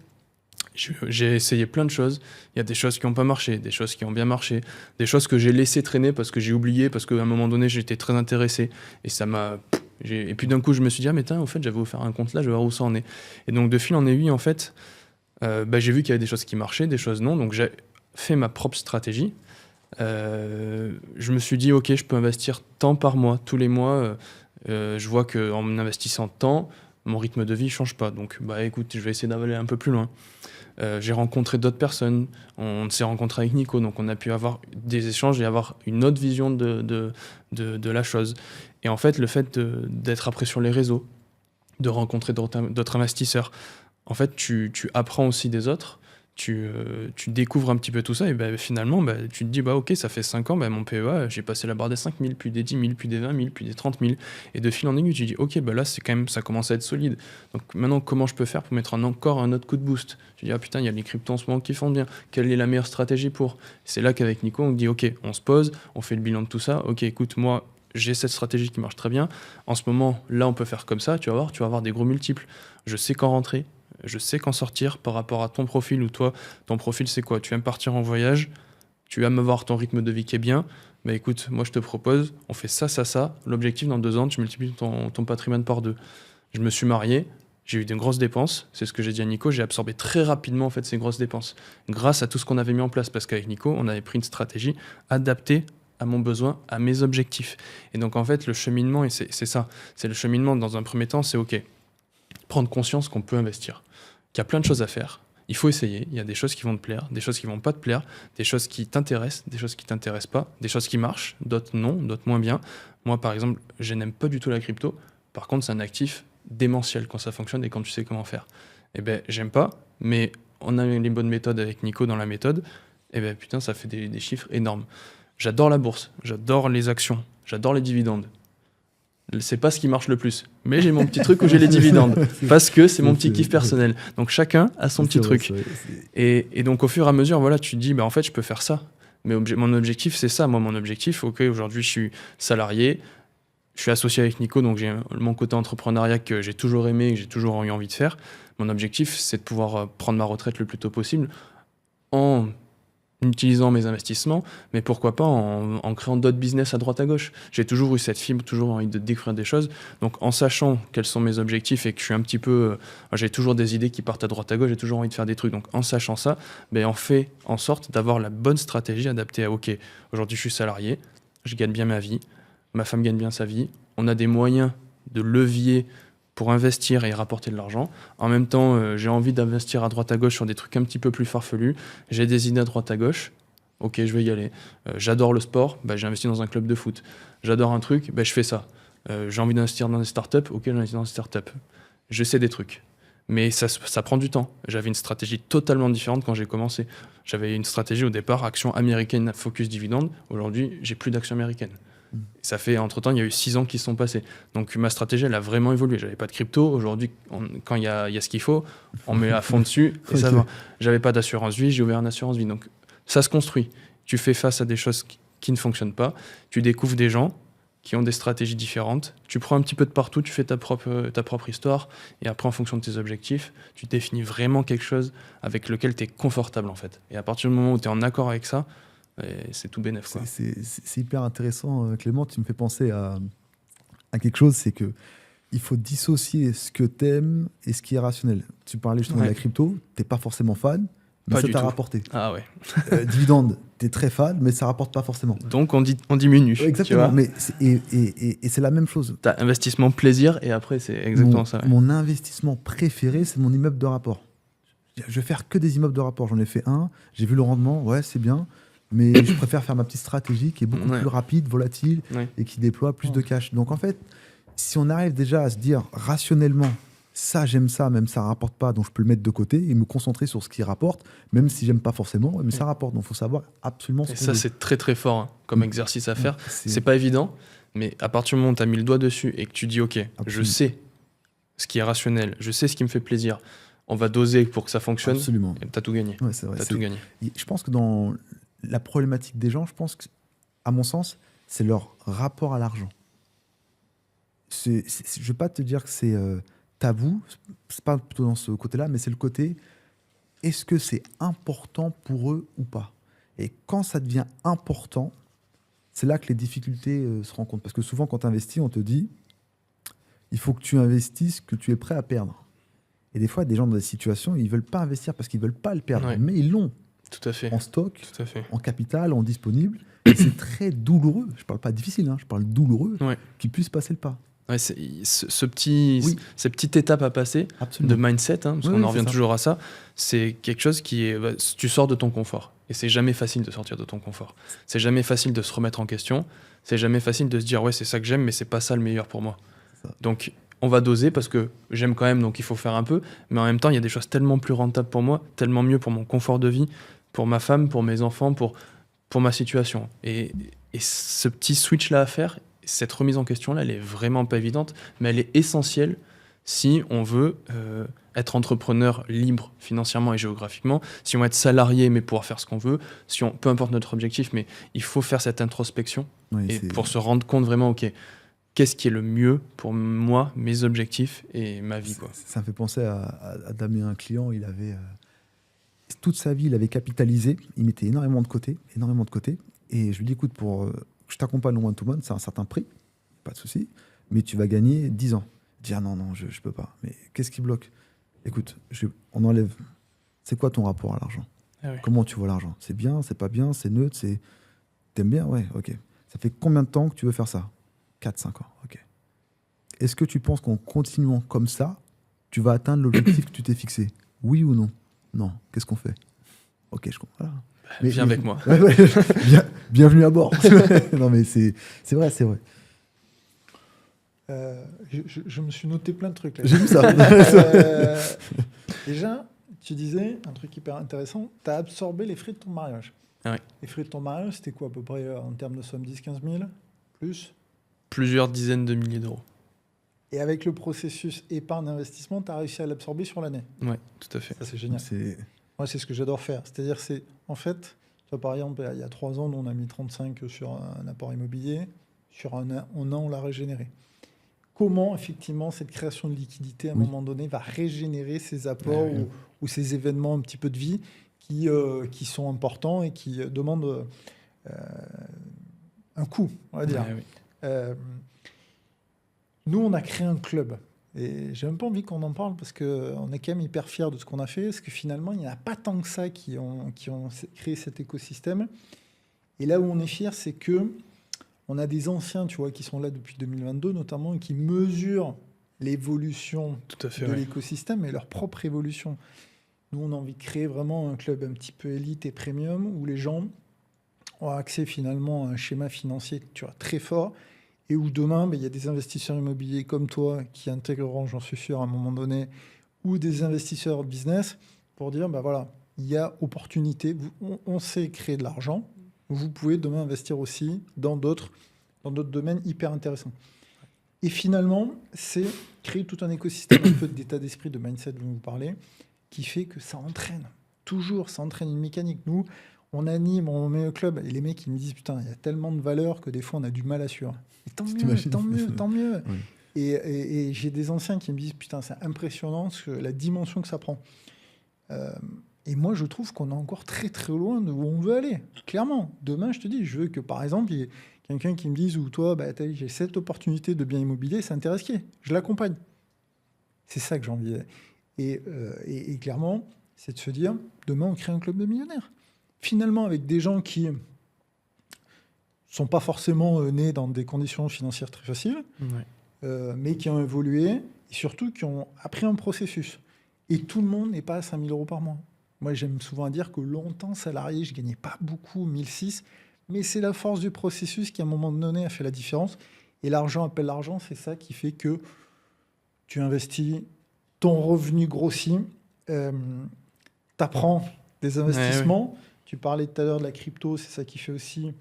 Speaker 2: J'ai essayé plein de choses. Il y a des choses qui n'ont pas marché, des choses qui ont bien marché, des choses que j'ai laissé traîner parce que j'ai oublié, parce qu'à un moment donné, j'étais très intéressé. Et ça m'a... Et puis d'un coup, je me suis dit, ah mais en fait, j'avais offert un compte là, je vais voir où ça en est. Et donc, de fil en aiguille, en fait, j'ai vu qu'il y avait des choses qui marchaient, des choses non. Donc, j'ai fait ma propre stratégie. Je me suis dit, ok, je peux investir tant par mois, tous les mois. Je vois qu'en investissant tant, mon rythme de vie ne change pas. Donc, écoute, je vais essayer d'aller un peu plus loin. J'ai rencontré d'autres personnes, on s'est rencontré avec Nico, donc on a pu avoir des échanges et avoir une autre vision de la chose. Et en fait, le fait d'être après sur les réseaux, de rencontrer d'autres investisseurs, en fait, tu apprends aussi des autres, tu découvres un petit peu tout ça, et finalement, tu te dis, ok, ça fait 5 ans, mon PEA, j'ai passé la barre des 5 000, puis des 10 000, puis des 20 000, puis des 30 000, et de fil en aiguille, tu dis, ok, là, c'est quand même, ça commence à être solide. Donc maintenant, comment je peux faire pour mettre encore un autre coup de boost ? Je dis, putain, il y a les cryptos en ce moment qui font bien, quelle est la meilleure stratégie pour ? C'est là qu'avec Nico, on dit, ok, on se pose, on fait le bilan de tout ça, ok, écoute, moi, j'ai cette stratégie qui marche très bien, en ce moment, là, on peut faire comme ça, tu vas avoir des gros multiples, je sais quand rentrer, je sais qu'en sortir par rapport à ton profil, ou toi, ton profil c'est quoi ? Tu aimes partir en voyage, tu aimes avoir ton rythme de vie qui est bien, écoute, moi je te propose, on fait ça, l'objectif dans 2 ans, tu multiplies ton patrimoine par 2. Je me suis marié, j'ai eu des grosses dépenses, c'est ce que j'ai dit à Nico, j'ai absorbé très rapidement en fait ces grosses dépenses, grâce à tout ce qu'on avait mis en place, parce qu'avec Nico, on avait pris une stratégie adaptée à mon besoin, à mes objectifs. Et donc en fait, le cheminement, et c'est ça, c'est le cheminement dans un premier temps, c'est ok, prendre conscience qu'on peut investir, qu'il y a plein de choses à faire, il faut essayer, il y a des choses qui vont te plaire, des choses qui vont pas te plaire, des choses qui t'intéressent, des choses qui t'intéressent pas, des choses qui marchent, d'autres non, d'autres moins bien. Moi par exemple, je n'aime pas du tout la crypto, par contre c'est un actif démentiel quand ça fonctionne et quand tu sais comment faire. J'aime pas, mais on a les bonnes méthodes avec Nico dans la méthode, putain ça fait des chiffres énormes. J'adore la bourse, j'adore les actions, j'adore les dividendes. C'est pas ce qui marche le plus, mais j'ai mon petit truc où j'ai les dividendes parce que c'est mon petit kiff personnel. Donc chacun a son petit truc. Et donc au fur et à mesure, voilà, tu te dis, en fait, je peux faire ça. Mais mon objectif, c'est ça. Moi, mon objectif, ok, aujourd'hui, je suis salarié, je suis associé avec Nico, donc j'ai mon côté entrepreneuriat que j'ai toujours aimé et que j'ai toujours eu envie de faire. Mon objectif, c'est de pouvoir prendre ma retraite le plus tôt possible en utilisant mes investissements, mais pourquoi pas en créant d'autres business à droite à gauche. J'ai toujours eu cette fibre, toujours envie de découvrir des choses. Donc en sachant quels sont mes objectifs et que je suis un petit peu... j'ai toujours des idées qui partent à droite à gauche, j'ai toujours envie de faire des trucs. Donc en sachant ça, on fait en sorte d'avoir la bonne stratégie adaptée à « Ok, aujourd'hui je suis salarié, je gagne bien ma vie, ma femme gagne bien sa vie, on a des moyens de levier pour investir et rapporter de l'argent. En même temps, j'ai envie d'investir à droite à gauche sur des trucs un petit peu plus farfelus. J'ai des idées à droite à gauche. Ok, je vais y aller. J'adore le sport. J'ai investi dans un club de foot. J'adore un truc. Je fais ça. J'ai envie d'investir dans des startups. Ok, j'investis dans des startups. Je sais des trucs. Mais ça prend du temps. J'avais une stratégie totalement différente quand j'ai commencé. J'avais une stratégie au départ, action américaine, focus dividende. Aujourd'hui, j'ai plus d'actions américaines. Ça fait, entre-temps, il y a eu 6 ans qui se sont passés. Donc ma stratégie, elle a vraiment évolué. J'avais pas de crypto. Aujourd'hui, quand il y a ce qu'il faut, on met à fond dessus et ça va. J'avais pas d'assurance vie, j'ai ouvert une assurance vie. Donc ça se construit. Tu fais face à des choses qui ne fonctionnent pas. Tu découvres des gens qui ont des stratégies différentes. Tu prends un petit peu de partout, tu fais ta propre histoire. Et après, en fonction de tes objectifs, tu définis vraiment quelque chose avec lequel tu es confortable, en fait. Et à partir du moment où tu es en accord avec ça, c'est tout bénef, quoi.
Speaker 3: C'est hyper intéressant, Clément. Tu me fais penser à quelque chose, c'est que il faut dissocier ce que tu aimes et ce qui est rationnel. Tu parlais justement de la crypto, tu n'es pas forcément fan, mais ça t'a rapporté.
Speaker 2: Ah ouais.
Speaker 3: Dividende, tu es très fan, mais ça ne rapporte pas forcément.
Speaker 2: Donc on diminue.
Speaker 3: Exactement, tu vois, et c'est la même chose.
Speaker 2: Tu as investissement plaisir et après c'est exactement ça. Ouais.
Speaker 3: Mon investissement préféré, c'est mon immeuble de rapport. Je vais faire que des immeubles de rapport. J'en ai fait un, j'ai vu le rendement, ouais, c'est bien. Mais je préfère faire ma petite stratégie qui est beaucoup plus rapide, volatile et qui déploie plus de cash. Donc en fait, si on arrive déjà à se dire rationnellement, ça j'aime ça, même ça ne rapporte pas, donc je peux le mettre de côté et me concentrer sur ce qui rapporte, même si j'aime pas forcément, mais ça rapporte. Donc il faut savoir absolument ce qu'on veut.
Speaker 2: C'est très très fort comme exercice à faire. C'est pas évident, mais à partir du moment où tu as mis le doigt dessus et que tu dis ok, je sais ce qui est rationnel, je sais ce qui me fait plaisir, on va doser pour que ça fonctionne, tu as tout gagné.
Speaker 3: Ouais, c'est vrai.
Speaker 2: T'as tout gagné.
Speaker 3: Je pense que dans la problématique des gens, je pense que, à mon sens, c'est leur rapport à l'argent. Je ne vais pas te dire que c'est tabou, c'est pas plutôt dans ce côté-là, mais c'est le côté est-ce que c'est important pour eux ou pas? Et quand ça devient important, c'est là que les difficultés se rencontrent. Parce que souvent, quand tu investis, on te dit il faut que tu investisses que tu es prêt à perdre. Et des fois, il y a des gens dans des situations, ils ne veulent pas investir parce qu'ils ne veulent pas le perdre, mais ils l'ont.
Speaker 2: Tout à fait.
Speaker 3: En stock,
Speaker 2: tout à fait.
Speaker 3: En capital, en disponible. Et c'est très douloureux. Je ne parle pas difficile, je parle douloureux qu'ils puissent passer le pas.
Speaker 2: Ouais, ces petites étapes à passer de mindset, parce qu'on en revient toujours à ça, c'est quelque chose qui est... tu sors de ton confort. Et c'est jamais facile de sortir de ton confort. C'est jamais facile de se remettre en question. C'est jamais facile de se dire, ouais, c'est ça que j'aime, mais c'est pas ça le meilleur pour moi. Donc, on va doser parce que j'aime quand même, donc il faut faire un peu. Mais en même temps, il y a des choses tellement plus rentables pour moi, tellement mieux pour mon confort de vie, pour ma femme, pour mes enfants, pour ma situation. Et ce petit switch-là à faire, cette remise en question-là, elle est vraiment pas évidente, mais elle est essentielle si on veut être entrepreneur libre financièrement et géographiquement, si on veut être salarié mais pouvoir faire ce qu'on veut, peu importe notre objectif, mais il faut faire cette introspection pour se rendre compte vraiment, ok, qu'est-ce qui est le mieux pour moi, mes objectifs et ma vie, quoi.
Speaker 3: Ça me fait penser à Damien, un client, il avait... toute sa vie, il avait capitalisé, il mettait énormément de côté, et je lui dis, écoute, pour que je t'accompagne au one-to-one, c'est un certain prix, pas de souci, mais tu vas gagner 10 ans. Je dis, ah non, je peux pas. Mais qu'est-ce qui bloque? Écoute, on enlève. C'est quoi ton rapport à l'argent? Comment tu vois l'argent? C'est bien, c'est pas bien, c'est neutre, t'aimes bien? Ouais, ok. Ça fait combien de temps que tu veux faire ça? 4-5 ans, ok. Est-ce que tu penses qu'en continuant comme ça, tu vas atteindre l'objectif que tu t'es fixé? Oui ou non? Non. Qu'est-ce qu'on fait? Ok, je comprends. Voilà.
Speaker 2: Viens avec moi.
Speaker 3: Bienvenue à bord. Non, mais c'est vrai, c'est vrai.
Speaker 1: Je me suis noté plein de trucs là.
Speaker 3: J'ai vu ça.
Speaker 1: Déjà, tu disais un truc hyper intéressant. Tu as absorbé les frais de ton mariage.
Speaker 2: Ah oui.
Speaker 1: Les frais de ton mariage, c'était quoi à peu près en termes de somme? 10-15 000? Plus?
Speaker 2: Plusieurs dizaines de milliers d'euros.
Speaker 1: Et avec le processus épargne-investissement, tu as réussi à l'absorber sur l'année?
Speaker 2: Oui, tout à fait.
Speaker 1: Ça, c'est génial. Moi, c'est ce que j'adore faire. C'est-à-dire, en fait, par exemple, il y a 3 ans, nous, on a mis 35 sur un apport immobilier. Sur un an, on l'a régénéré. Comment, effectivement, cette création de liquidité, à un moment donné, va régénérer ces apports ou ces événements un petit peu de vie qui sont importants et qui demandent un coût, on va dire.
Speaker 2: Ouais, oui.
Speaker 1: Nous, on a créé un club. Et j'ai un peu envie qu'on en parle parce qu'on est quand même hyper fiers de ce qu'on a fait. Parce que finalement, il n'y en a pas tant que ça qui ont créé cet écosystème. Et là où on est fiers, c'est que on a des anciens, tu vois, qui sont là depuis 2022 notamment, et qui mesurent l'évolution
Speaker 2: Tout à fait,
Speaker 1: de
Speaker 2: ouais.
Speaker 1: l'écosystème et leur propre évolution. Nous, on a envie de créer vraiment un club un petit peu élite et premium où les gens ont accès finalement à un schéma financier, tu vois, très fort et où demain, il y a des investisseurs immobiliers comme toi qui intégreront, j'en suis sûr, à un moment donné, ou des investisseurs business pour dire, voilà, il y a opportunité, on sait créer de l'argent, vous pouvez demain investir aussi dans d'autres domaines hyper intéressants. Et finalement, c'est créer tout un écosystème un peu d'état d'esprit, de mindset dont vous parlez, qui fait que ça entraîne. Toujours, ça entraîne une mécanique. Nous, on anime, on met le club, et les mecs, ils me disent, putain, il y a tellement de valeur que des fois, on a du mal à suivre. Et tant mieux, tant mieux.
Speaker 3: Oui.
Speaker 1: Et j'ai des anciens qui me disent, putain, c'est impressionnant la dimension que ça prend. Et moi, je trouve qu'on est encore très, très loin de où on veut aller. Clairement. Demain, je te dis, je veux que, par exemple, il y ait quelqu'un qui me dise, ou toi, j'ai cette opportunité de bien immobilier, ça intéresse qui ? Je l'accompagne. C'est ça que j'ai envie. Et clairement, c'est de se dire, demain, on crée un club de millionnaires. Finalement, avec des gens qui sont pas forcément nés dans des conditions financières très faciles, mais qui ont évolué, et surtout qui ont appris un processus. Et tout le monde n'est pas à 5 000 € par mois. Moi, j'aime souvent dire que longtemps, salarié, je gagnais pas beaucoup, 1 600, mais c'est la force du processus qui, à un moment donné, a fait la différence. Et l'argent appelle l'argent, c'est ça qui fait que tu investis, ton revenu grossit, t'apprends des investissements. Tu parlais tout à l'heure de la crypto, c'est ça qui fait aussi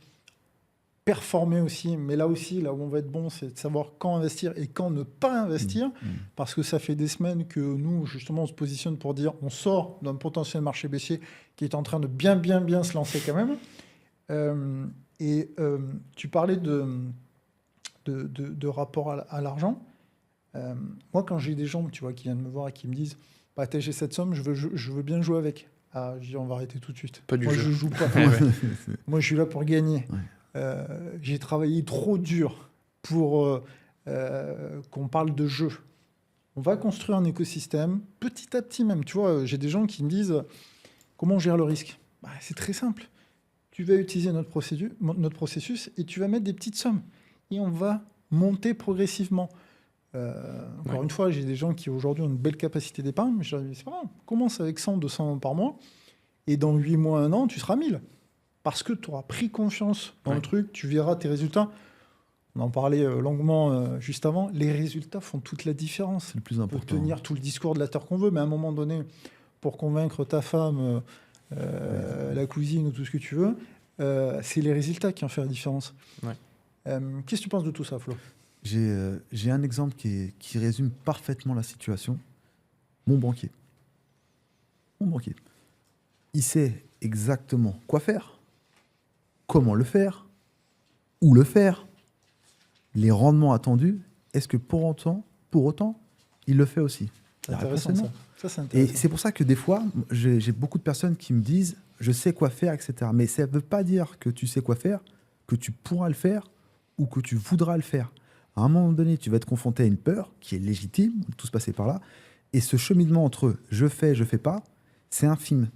Speaker 1: performer aussi. Mais là aussi, là où on va être bon, c'est de savoir quand investir et quand ne pas investir. Parce que ça fait des semaines que nous, justement, on se positionne pour dire on sort d'un potentiel marché baissier qui est en train de bien se lancer quand même. Tu parlais de rapport à l'argent. Moi, quand j'ai des gens, tu vois, qui viennent me voir et qui me disent j'ai cette somme, je veux bien jouer avec. Ah, je dis, on va arrêter tout de suite. Moi, je joue pas. Moi, je suis là pour gagner. J'ai travaillé trop dur pour qu'on parle de jeu. On va construire un écosystème, petit à petit même. Tu vois, j'ai des gens qui me disent, comment on gère le risque ? C'est très simple. Tu vas utiliser notre processus et tu vas mettre des petites sommes. Et on va monter progressivement. Encore une fois, j'ai des gens qui aujourd'hui ont une belle capacité d'épargne, mais je leur dis, c'est pas grave, commence avec 100, 200 par mois, et dans 8 mois, 1 an, tu seras 1000. Parce que tu auras pris confiance dans le truc, tu verras tes résultats. On en parlait longuement juste avant, les résultats font toute la différence.
Speaker 3: C'est le plus important.
Speaker 1: On peut tenir tout le discours de la terre qu'on veut, mais à un moment donné, pour convaincre ta femme, la cousine ou tout ce que tu veux, c'est les résultats qui en font la différence. Qu'est-ce que tu penses de tout ça, Flo ?
Speaker 3: J'ai un exemple qui résume parfaitement la situation. Mon banquier. Il sait exactement quoi faire, comment le faire, où le faire, les rendements attendus. Est-ce que pour autant, il le fait aussi ?
Speaker 1: C'est intéressant, ça. Ça, c'est
Speaker 3: Et
Speaker 1: intéressant.
Speaker 3: c'est pour ça que des fois, j'ai beaucoup de personnes qui me disent « je sais quoi faire », etc. Mais ça ne veut pas dire que tu sais quoi faire, que tu pourras le faire ou que tu voudras le faire. À un moment donné, tu vas être confronté à une peur qui est légitime, tout se passer par là. Et ce cheminement entre je fais pas, c'est infime.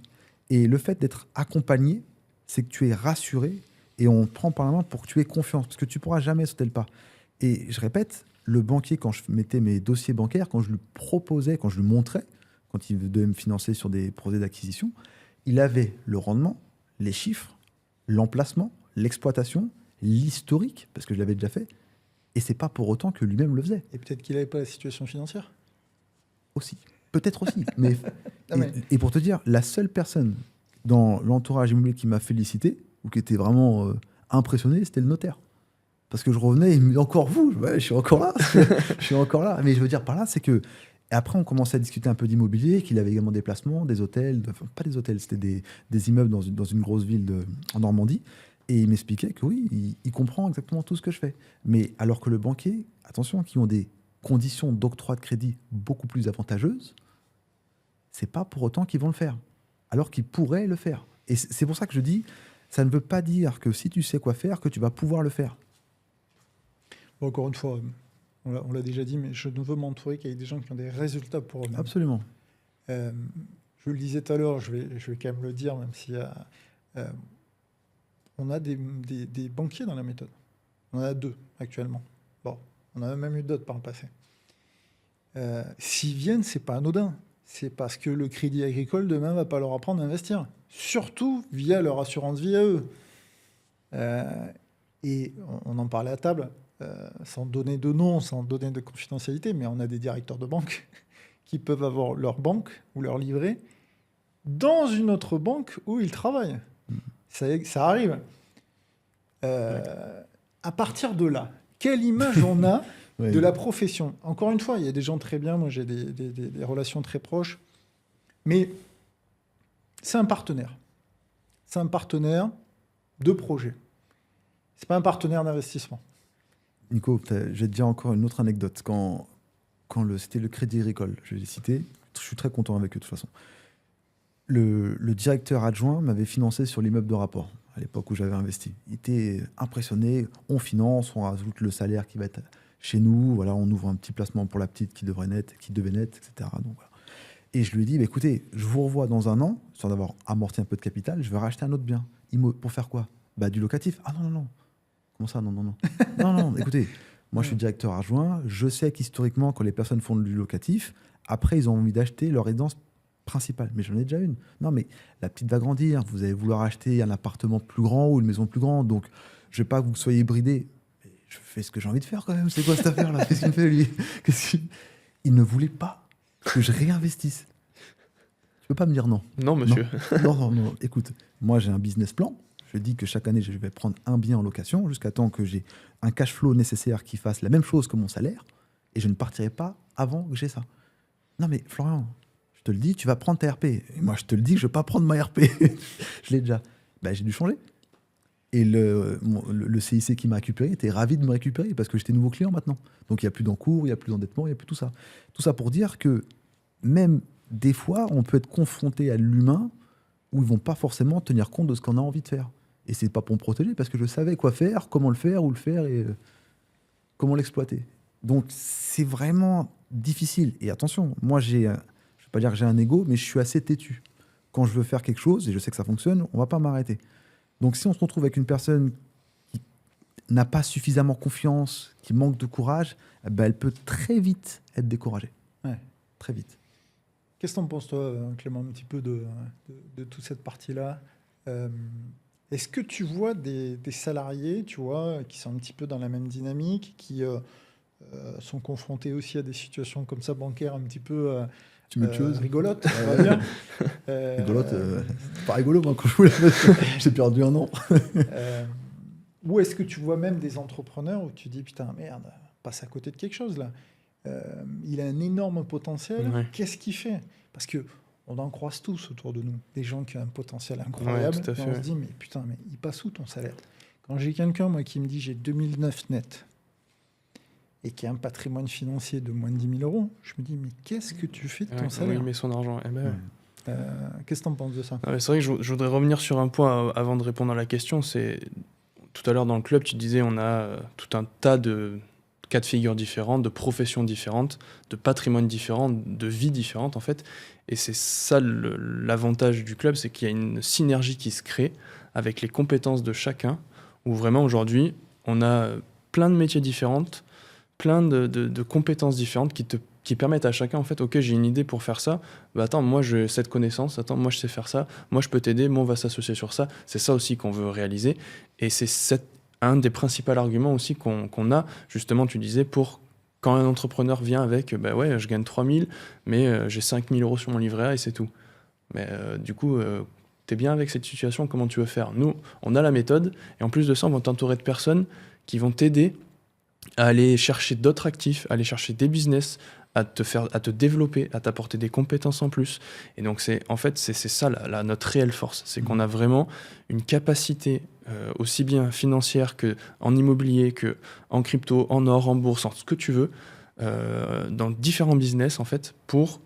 Speaker 3: Et le fait d'être accompagné, c'est que tu es rassuré et on prend par la main pour que tu aies confiance, parce que tu ne pourras jamais sauter le pas. Et je répète, le banquier, quand je mettais mes dossiers bancaires, quand je lui proposais, quand je lui montrais, quand il devait me financer sur des projets d'acquisition, il avait le rendement, les chiffres, l'emplacement, l'exploitation, l'historique, parce que je l'avais déjà fait. Et c'est pas pour autant que lui-même le faisait.
Speaker 1: Et peut-être qu'il n'avait pas la situation financière.
Speaker 3: Aussi. Peut-être aussi. Et pour te dire, la seule personne dans l'entourage immobilier qui m'a félicité, ou qui était vraiment impressionné, c'était le notaire. Parce que je revenais, il me dit encore vous, je suis encore là. Je suis encore là. Mais je veux dire par là, c'est que. Et après, on commençait à discuter un peu d'immobilier, qu'il avait également des placements, des hôtels, enfin, pas des hôtels, c'était des immeubles dans une grosse ville en Normandie. Et il m'expliquait que oui, il comprend exactement tout ce que je fais. Mais alors que le banquier, attention, qui ont des conditions d'octroi de crédit beaucoup plus avantageuses, c'est pas pour autant qu'ils vont le faire. alors qu'ils pourraient le faire. Et c'est pour ça que je dis, ça ne veut pas dire que si tu sais quoi faire, que tu vas pouvoir le faire.
Speaker 1: Bon, encore une fois, on l'a déjà dit, mais je ne veux m'entourer qu'avec des gens qui ont des résultats pour eux-mêmes.
Speaker 3: Absolument.
Speaker 1: Je le disais tout à l'heure, je vais quand même le dire, même s'il y a... on a des banquiers dans la méthode. On en a 2 actuellement. Bon, on en a même eu d'autres par le passé. S'ils viennent, c'est pas anodin. C'est parce que le Crédit Agricole, demain, va pas leur apprendre à investir. Surtout via leur assurance vie à eux. Et on en parlait à table, sans donner de nom, sans donner de confidentialité, mais on a des directeurs de banque qui peuvent avoir leur banque ou leur livret dans une autre banque où ils travaillent. Ça arrive. À partir de là, quelle image on a
Speaker 3: Oui.
Speaker 1: de la profession? Encore une fois, il y a des gens très bien, moi j'ai des relations très proches, mais c'est un partenaire. C'est un partenaire de projet. C'est pas un partenaire d'investissement.
Speaker 3: Nico, je vais te dire encore une autre anecdote. Quand c'était le Crédit Agricole, je l'ai cité, je suis très content avec eux de toute façon. Le directeur adjoint m'avait financé sur l'immeuble de rapport à l'époque où j'avais investi. Il était impressionné, on finance, on rajoute le salaire qui va être chez nous, voilà, on ouvre un petit placement pour la petite qui devait naître, etc. Donc, voilà. Et je lui ai dit, bah, écoutez, je vous revois dans un an, sans d'avoir amorti un peu de capital, je vais racheter un autre bien. Pour faire quoi? Bah, du locatif. Ah non. Comment ça? Non. Non, écoutez, moi je suis directeur adjoint, je sais qu'historiquement, quand les personnes font du locatif, après ils ont envie d'acheter leur résidence principale. Mais j'en ai déjà une. Non, mais la petite va grandir, vous allez vouloir acheter un appartement plus grand ou une maison plus grande, donc je veux pas que vous soyez bridés. Mais je fais ce que j'ai envie de faire quand même, c'est quoi cette affaire-là? Qu'est-ce qu'il me fait lui? Il ne voulait pas que je réinvestisse. Tu peux pas me dire non.
Speaker 2: Non, monsieur.
Speaker 3: Non. Écoute, moi j'ai un business plan. Je dis que chaque année, je vais prendre un bien en location jusqu'à temps que j'ai un cash flow nécessaire qui fasse la même chose que mon salaire. Et je ne partirai pas avant que j'ai ça. Non mais Florian, je te le dis, tu vas prendre ta RP. Et moi, je te le dis que je ne vais pas prendre ma RP. Je l'ai déjà. Ben, j'ai dû changer. Et le CIC qui m'a récupéré était ravi de me récupérer parce que j'étais nouveau client maintenant. Donc il n'y a plus d'encours, il n'y a plus d'endettement, il n'y a plus tout ça. Tout ça pour dire que même des fois, on peut être confronté à l'humain où ils ne vont pas forcément tenir compte de ce qu'on a envie de faire. Et c'est pas pour me protéger, parce que je savais quoi faire, comment le faire, où le faire et comment l'exploiter. Donc c'est vraiment difficile. Et attention, moi je ne vais pas dire que j'ai un ego, mais je suis assez têtu. Quand je veux faire quelque chose, et je sais que ça fonctionne, on ne va pas m'arrêter. Donc si on se retrouve avec une personne qui n'a pas suffisamment confiance, qui manque de courage, elle peut très vite être découragée.
Speaker 1: Ouais.
Speaker 3: Très vite.
Speaker 1: Qu'est-ce que tu en penses, toi, Clément, un petit peu de toute cette partie-là? Est-ce que tu vois des salariés, tu vois, qui sont un petit peu dans la même dynamique, qui sont confrontés aussi à des situations comme ça, bancaires, un petit peu rigolotes, on va dire.
Speaker 3: Rigolote, pas rigolo, moi, quand je voulais j'ai perdu un an.
Speaker 1: Ou est-ce que tu vois même des entrepreneurs où tu dis, putain, merde, passe à côté de quelque chose, là. Il a un énorme potentiel.
Speaker 2: Ouais.
Speaker 1: Qu'est-ce qu'il fait? Parce que on en croise tous autour de nous, des gens qui ont un potentiel incroyable.
Speaker 2: Ouais, tout à
Speaker 1: et
Speaker 2: fait,
Speaker 1: on se dit, mais putain, mais il passe où ton salaire? Quand j'ai quelqu'un, moi, qui me dit j'ai 2009 net et qui a un patrimoine financier de moins de 10 000 euros, je me dis, mais qu'est-ce que tu fais de ton
Speaker 2: Ouais,
Speaker 1: salaire?
Speaker 2: il met son argent. Eh ben, ouais.
Speaker 1: Qu'est-ce que tu en penses de ça?
Speaker 2: Ah ouais, c'est vrai que je voudrais revenir sur un point avant de répondre à la question. C'est tout à l'heure dans le club, tu disais on a tout un tas de cas de figure différents, de professions différentes, de patrimoines différents, de vies différentes en fait. Et c'est ça l'avantage du club, c'est qu'il y a une synergie qui se crée avec les compétences de chacun, où vraiment aujourd'hui on a plein de métiers différents, plein de compétences différentes qui permettent à chacun, en fait, ok, j'ai une idée pour faire ça, bah attends, moi j'ai cette connaissance, attends, moi je sais faire ça, moi je peux t'aider, moi on va s'associer sur ça. C'est ça aussi qu'on veut réaliser. Et c'est un des principaux arguments aussi qu'on a, justement, tu disais, pour quand un entrepreneur vient avec, bah ouais, je gagne 3 000, mais j'ai 5 000 euros sur mon livret A et c'est tout. Mais du coup, t'es bien avec cette situation, comment tu veux faire? Nous, on a la méthode, et en plus de ça, on va t'entourer de personnes qui vont t'aider à aller chercher d'autres actifs, à aller chercher des business, à te développer, à t'apporter des compétences en plus. Et donc, c'est ça notre réelle force. C'est qu'on a vraiment une capacité, aussi bien financière qu'en immobilier, qu'en crypto, en or, en bourse, en ce que tu veux, dans différents business, en fait, pour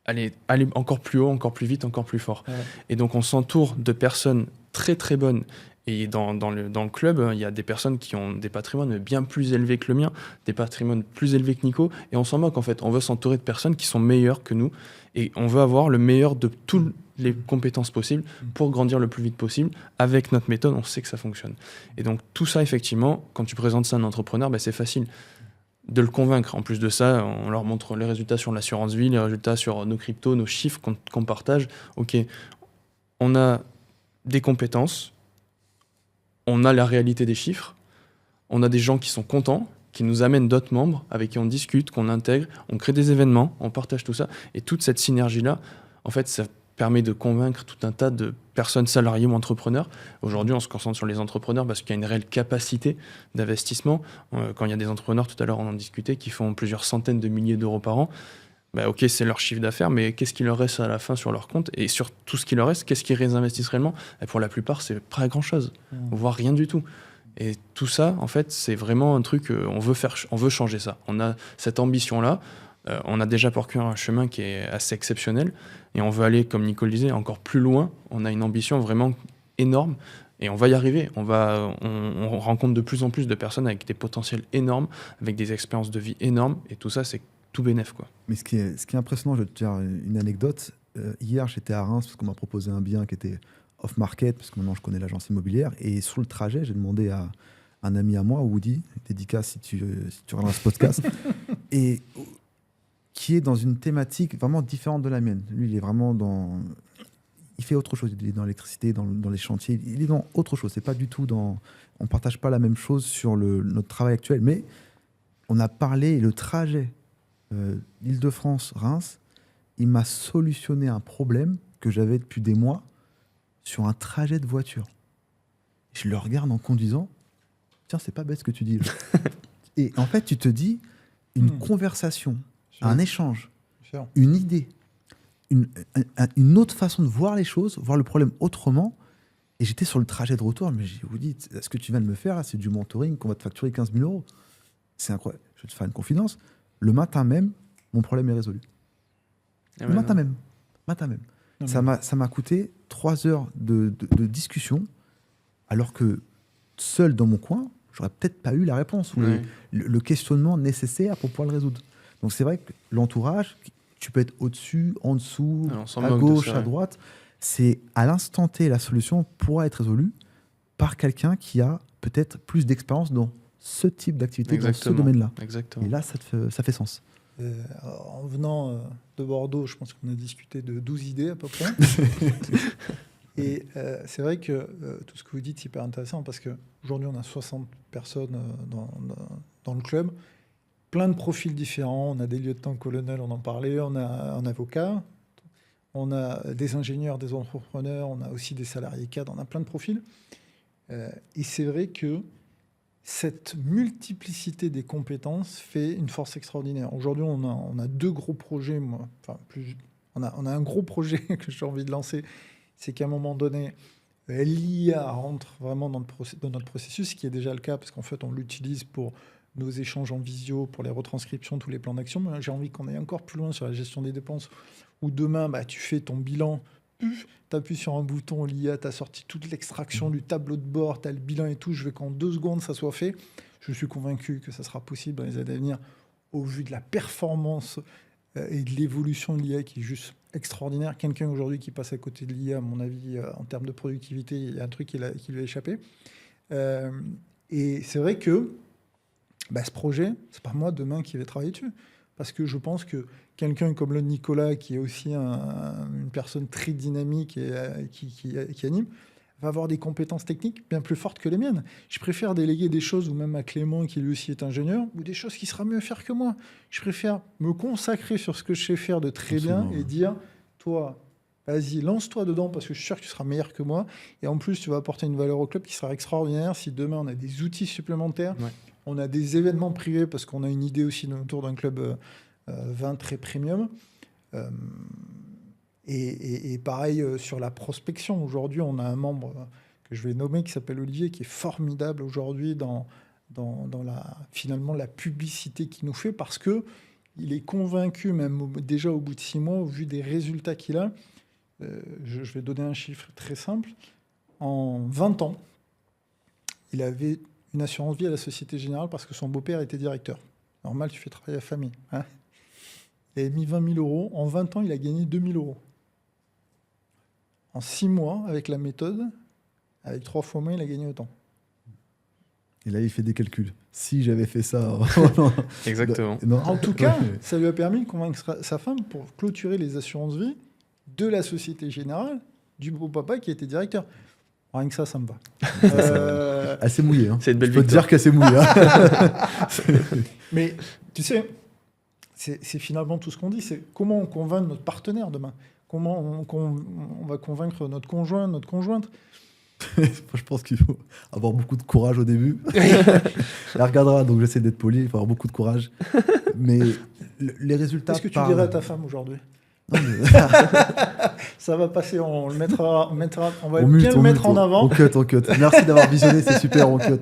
Speaker 2: aller encore plus haut, encore plus vite, encore plus fort.
Speaker 1: Ouais.
Speaker 2: Et donc on s'entoure de personnes très très bonnes. Et dans le club, il y a des personnes qui ont des patrimoines bien plus élevés que le mien, des patrimoines plus élevés que Nico, et on s'en moque en fait. On veut s'entourer de personnes qui sont meilleures que nous, et on veut avoir le meilleur de toutes les compétences possibles pour grandir le plus vite possible. Avec notre méthode, on sait que ça fonctionne. Et donc tout ça, effectivement, quand tu présentes ça à un entrepreneur, c'est facile de le convaincre. En plus de ça, on leur montre les résultats sur l'assurance vie, les résultats sur nos cryptos, nos chiffres qu'on partage. Ok, on a des compétences, on a la réalité des chiffres, on a des gens qui sont contents, qui nous amènent d'autres membres, avec qui on discute, qu'on intègre, on crée des événements, on partage tout ça. Et toute cette synergie-là, en fait, ça permet de convaincre tout un tas de personnes salariées ou entrepreneurs. Aujourd'hui, on se concentre sur les entrepreneurs parce qu'il y a une réelle capacité d'investissement. Quand il y a des entrepreneurs, tout à l'heure on en discutait, qui font plusieurs centaines de milliers d'euros par an, ok, c'est leur chiffre d'affaires, mais qu'est-ce qu'il leur reste à la fin sur leur compte? Et sur tout ce qui leur reste, qu'est-ce qu'ils réinvestissent réellement? Et pour la plupart, c'est pas grand-chose, voire rien du tout. Et tout ça, en fait, c'est vraiment un truc, on veut changer ça. On a cette ambition-là, on a déjà parcouru un chemin qui est assez exceptionnel, et on veut aller, comme Nicole disait, encore plus loin. On a une ambition vraiment énorme, et on va y arriver. On rencontre de plus en plus de personnes avec des potentiels énormes, avec des expériences de vie énormes, et tout ça, c'est tout bénef, quoi.
Speaker 3: Mais ce qui est impressionnant, je vais te dire une anecdote. Hier, j'étais à Reims parce qu'on m'a proposé un bien qui était off-market, parce que maintenant je connais l'agence immobilière. Et sur le trajet, j'ai demandé à un ami à moi, Woody, dédicace si tu regardes ce podcast, et qui est dans une thématique vraiment différente de la mienne. Lui, il est vraiment dans... Il fait autre chose. Il est dans l'électricité, dans les chantiers. Il est dans autre chose. C'est pas du tout dans... On ne partage pas la même chose sur notre travail actuel. Mais on a parlé, le trajet Île-de-France, Reims, il m'a solutionné un problème que j'avais depuis des mois sur un trajet de voiture. Je le regarde en conduisant. Tiens, c'est pas bête ce que tu dis. Et en fait, tu te dis, une conversation, un échange, une idée, une autre façon de voir les choses, voir le problème autrement. Et j'étais sur le trajet de retour, mais je vous dis, ce que tu viens de me faire, là, c'est du mentoring qu'on va te facturer 15 000 euros. C'est incroyable. Je vais te faire une confidence. Le matin même, mon problème est résolu. Le matin même. Ça m'a coûté 3 heures de discussion, alors que seul dans mon coin, j'aurais peut-être pas eu la réponse ou le questionnement nécessaire pour pouvoir le résoudre. Donc c'est vrai que l'entourage, tu peux être au-dessus, en dessous, à gauche, à droite. C'est à l'instant T, la solution pourra être résolue par quelqu'un qui a peut-être plus d'expérience dans ce type d'activité, dans ce domaine-là.
Speaker 2: Exactement.
Speaker 3: Et là, ça fait sens.
Speaker 1: En venant de Bordeaux, je pense qu'on a discuté de 12 idées à peu près. Et c'est vrai que tout ce que vous dites, c'est hyper intéressant parce qu'aujourd'hui, on a 60 personnes dans le club. Plein de profils différents. On a des lieutenants-colonels, on en parlait. On a un avocat. On a des ingénieurs, des entrepreneurs. On a aussi des salariés cadres. On a plein de profils. Et c'est vrai que cette multiplicité des compétences fait une force extraordinaire. Aujourd'hui, on a 2 gros projets. On a un gros projet que j'ai envie de lancer. C'est qu'à un moment donné, l'IA rentre vraiment dans notre processus, ce qui est déjà le cas, parce qu'en fait, on l'utilise pour nos échanges en visio, pour les retranscriptions, tous les plans d'action. Mais j'ai envie qu'on aille encore plus loin sur la gestion des dépenses, où demain, tu fais ton bilan, tu appuies sur un bouton, l'IA t'a sorti toute l'extraction du tableau de bord, tu as le bilan et tout. Je veux qu'en 2 secondes, ça soit fait. Je suis convaincu que ça sera possible dans les années à venir, au vu de la performance et de l'évolution de l'IA qui est juste extraordinaire. Quelqu'un aujourd'hui qui passe à côté de l'IA, à mon avis, en termes de productivité, il y a un truc qui lui a échappé. Et c'est vrai que ce projet, c'est pas moi demain qui vais travailler dessus. Parce que je pense que quelqu'un comme le Nicolas, qui est aussi une personne très dynamique et qui anime, va avoir des compétences techniques bien plus fortes que les miennes. Je préfère déléguer des choses, ou même à Clément, qui lui aussi est ingénieur, ou des choses qui sera mieux à faire que moi. Je préfère me consacrer sur ce que je sais faire de très bien et dire, toi, vas-y, lance-toi dedans, parce que je suis sûr que tu seras meilleur que moi. Et en plus, tu vas apporter une valeur au club qui sera extraordinaire. Si demain, on a des outils supplémentaires, on a des événements privés, parce qu'on a une idée aussi autour d'un club 20 très premium. Et pareil sur la prospection. Aujourd'hui, on a un membre que je vais nommer qui s'appelle Olivier, qui est formidable aujourd'hui dans finalement la publicité qu'il nous fait, parce que il est convaincu, même déjà au bout de 6 mois, au vu des résultats qu'il a. Je vais donner un chiffre très simple. En 20 ans, il avait une assurance vie à la Société Générale parce que son beau-père était directeur. Normal, tu fais travailler la famille. Hein. Il avait mis 20 000 euros. En 20 ans, il a gagné 2 000 euros. En 6 mois, avec la méthode, avec 3 fois moins, il a gagné autant.
Speaker 3: Et là, il fait des calculs. Si j'avais fait ça...
Speaker 2: Exactement.
Speaker 3: Non.
Speaker 1: En tout cas, ça lui a permis de convaincre sa femme pour clôturer les assurances vie de la Société Générale, du beau-papa qui était directeur. Rien que ça me va.
Speaker 3: Assez mouillé. Hein.
Speaker 2: C'est une belle
Speaker 3: Je peux te
Speaker 2: victoire.
Speaker 3: dire qu'assez mouillé. Hein.
Speaker 1: Mais tu sais, c'est finalement tout ce qu'on dit. C'est comment on convainc notre partenaire demain. Comment on va convaincre notre conjoint, notre conjointe.
Speaker 3: Je pense qu'il faut avoir beaucoup de courage au début. Elle regardera, donc j'essaie d'être poli. Il faut avoir beaucoup de courage. Mais les résultats...
Speaker 1: Qu'est-ce que tu dirais à ta femme aujourd'hui?
Speaker 3: Non, mais...
Speaker 1: Ça va passer, on va
Speaker 3: on
Speaker 1: bien
Speaker 3: mute,
Speaker 1: le mettre en avant.
Speaker 3: On cut. Merci d'avoir visionné, c'est super, on cut.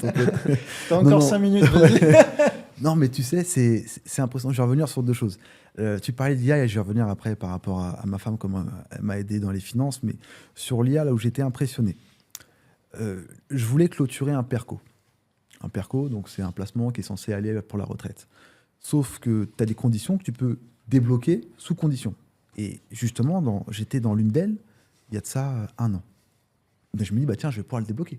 Speaker 1: T'as encore 5 minutes, vas-y.
Speaker 3: Non, mais tu sais, c'est impressionnant. Je vais revenir sur 2 choses. Tu parlais de l'IA et je vais revenir après par rapport à ma femme, comment elle m'a aidé dans les finances. Mais sur l'IA, là où j'étais impressionné, je voulais clôturer un PERCO. Un PERCO, donc c'est un placement qui est censé aller pour la retraite. Sauf que tu as des conditions que tu peux débloquer sous conditions. Et justement, j'étais dans l'une d'elles, il y a de ça 1 an. Mais je me dis, tiens, je vais pouvoir le débloquer.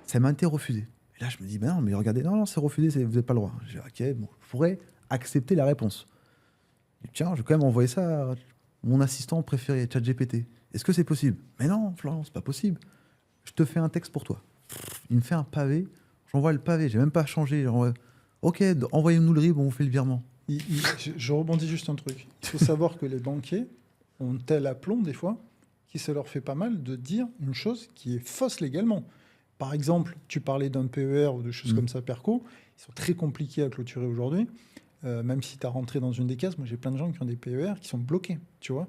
Speaker 3: Ça m'a été refusé. Et là, je me dis, non, mais regardez, non, c'est refusé, vous n'avez pas le droit. J'ai dit, ok, bon, je pourrais accepter la réponse. Et tiens, je vais quand même envoyer ça à mon assistant préféré, ChatGPT. Est-ce que c'est possible? Mais non, Florent, c'est pas possible. Je te fais un texte pour toi. Il me fait un pavé, j'envoie le pavé, j'ai même pas changé. Ok, envoyez-nous le RIB, on vous fait le virement.
Speaker 1: Je rebondis juste un truc. Il faut savoir que les banquiers ont tel aplomb, des fois, que ça leur fait pas mal de dire une chose qui est fausse légalement. Par exemple, tu parlais d'un PER ou de choses comme ça, PERCO, ils sont très compliqués à clôturer aujourd'hui. Même si tu as rentré dans une des cases, moi j'ai plein de gens qui ont des PER qui sont bloqués, tu vois.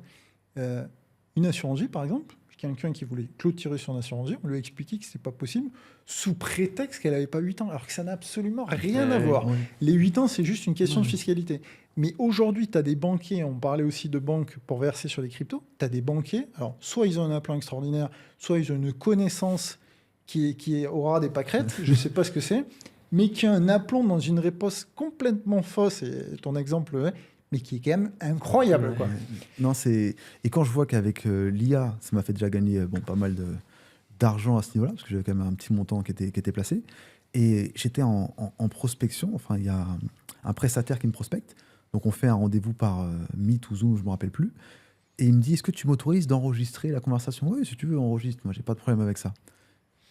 Speaker 1: Une assurance vie, par exemple, quelqu'un qui voulait clôturer son assurance vie, on lui a expliqué que ce n'était pas possible sous prétexte qu'elle n'avait pas 8 ans, alors que ça n'a absolument rien à voir.
Speaker 3: Ouais.
Speaker 1: Les 8 ans, c'est juste une question de fiscalité. Mais aujourd'hui, tu as des banquiers, on parlait aussi de banques pour verser sur les cryptos, tu as des banquiers, alors soit ils ont un aplomb extraordinaire, soit ils ont une connaissance qui aura des pâquerettes, je ne sais pas ce que c'est, mais qui a un aplomb dans une réponse complètement fausse, et ton exemple, mais qui est quand même incroyable. Quoi.
Speaker 3: Non, et quand je vois qu'avec l'IA, ça m'a fait déjà gagner pas mal d'argent à ce niveau-là, parce que j'avais quand même un petit montant qui était placé, et j'étais en prospection, enfin il y a un prestataire qui me prospecte, donc on fait un rendez-vous par Meet ou Zoom, je ne me rappelle plus, et il me dit, est-ce que tu m'autorises d'enregistrer la conversation? Oui, si tu veux, enregistre, moi j'ai pas de problème avec ça.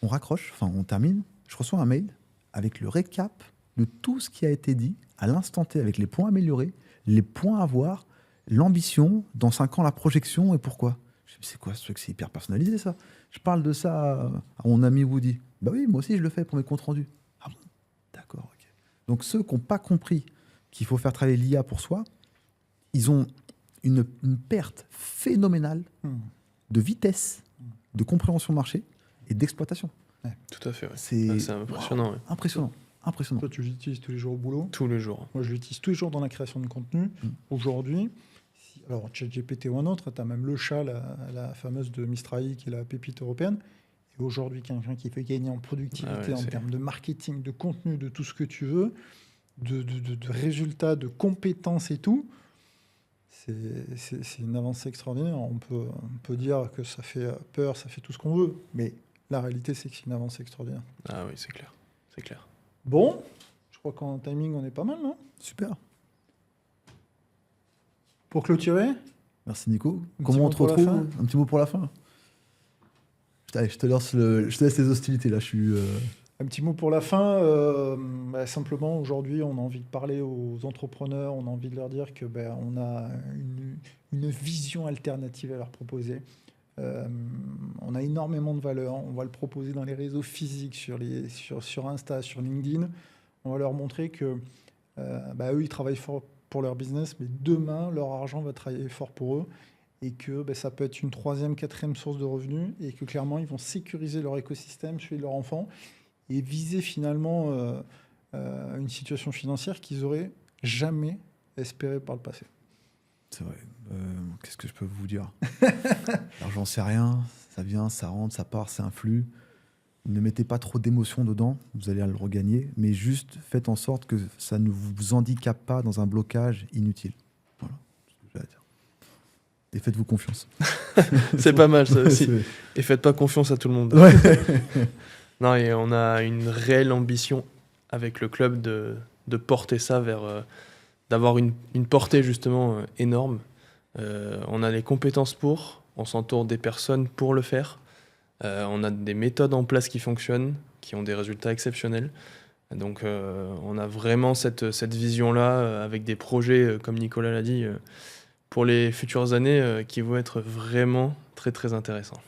Speaker 3: On raccroche, enfin on termine, je reçois un mail avec le récap de tout ce qui a été dit à l'instant T, avec les points améliorés, les points à voir, l'ambition, dans 5 ans la projection et pourquoi. Je me dis, c'est quoi ce truc? C'est hyper personnalisé ça. Je parle de ça à mon ami Woody. Bah oui, moi aussi je le fais pour mes comptes rendus. Ah bon? D'accord, ok. Donc ceux qui n'ont pas compris qu'il faut faire travailler l'IA pour soi, ils ont une perte phénoménale de vitesse, de compréhension marché et d'exploitation.
Speaker 2: Ouais, tout à fait. Ouais.
Speaker 3: C'est
Speaker 2: impressionnant. Ouais.
Speaker 3: Impressionnant.
Speaker 1: Toi, tu l'utilises tous les jours au boulot.
Speaker 2: Tous les jours.
Speaker 1: Moi, je l'utilise tous les jours dans la création de contenu. Aujourd'hui, alors ChatGPT ou un autre, tu as même le chat, la fameuse de Mistral, qui est la pépite européenne. Et aujourd'hui, quelqu'un qui fait gagner en productivité en termes de marketing, de contenu, de tout ce que tu veux, de résultats, de compétences et tout, c'est une avancée extraordinaire. On peut dire que ça fait peur, ça fait tout ce qu'on veut, mais la réalité, c'est que c'est une avancée extraordinaire.
Speaker 2: Ah oui, c'est clair. C'est clair.
Speaker 1: Bon, je crois qu'en timing, on est pas mal, non?
Speaker 3: Super.
Speaker 1: Pour clôturer,
Speaker 3: merci Nico.
Speaker 1: Un
Speaker 3: Comment on
Speaker 1: petit
Speaker 3: te
Speaker 1: mot pour la
Speaker 3: retrouve? Un petit mot pour la fin. Allez, je te laisse les hostilités là. Je suis.
Speaker 1: un petit mot pour la fin. Simplement, aujourd'hui, on a envie de parler aux entrepreneurs, on a envie de leur dire que on a une vision alternative à leur proposer. On a énormément de valeur. On va le proposer dans les réseaux physiques, sur Insta, sur LinkedIn. On va leur montrer que eux, ils travaillent fort pour leur business, mais demain, leur argent va travailler fort pour eux et que ça peut être une 3e, 4e source de revenus et que clairement, ils vont sécuriser leur écosystème, celui de leur enfant et viser finalement une situation financière qu'ils n'auraient jamais espéré par le passé.
Speaker 3: C'est vrai. Qu'est-ce que je peux vous dire? L'argent, c'est rien. Ça vient, ça rentre, ça part, c'est un flux. Ne mettez pas trop d'émotions dedans, vous allez le regagner, mais juste faites en sorte que ça ne vous handicape pas dans un blocage inutile. Voilà, c'est ce que j'ai à dire. Et faites-vous confiance.
Speaker 2: C'est pas mal ça aussi.
Speaker 3: C'est-
Speaker 2: Et faites pas confiance à tout le monde.
Speaker 3: Ouais.
Speaker 2: Non, et on a une réelle ambition avec le club de porter ça vers... d'avoir une portée justement énorme. On a les compétences pour, on s'entoure des personnes pour le faire. On a des méthodes en place qui fonctionnent, qui ont des résultats exceptionnels. Donc on a vraiment cette vision-là avec des projets, comme Nicolas l'a dit, pour les futures années qui vont être vraiment très très intéressants.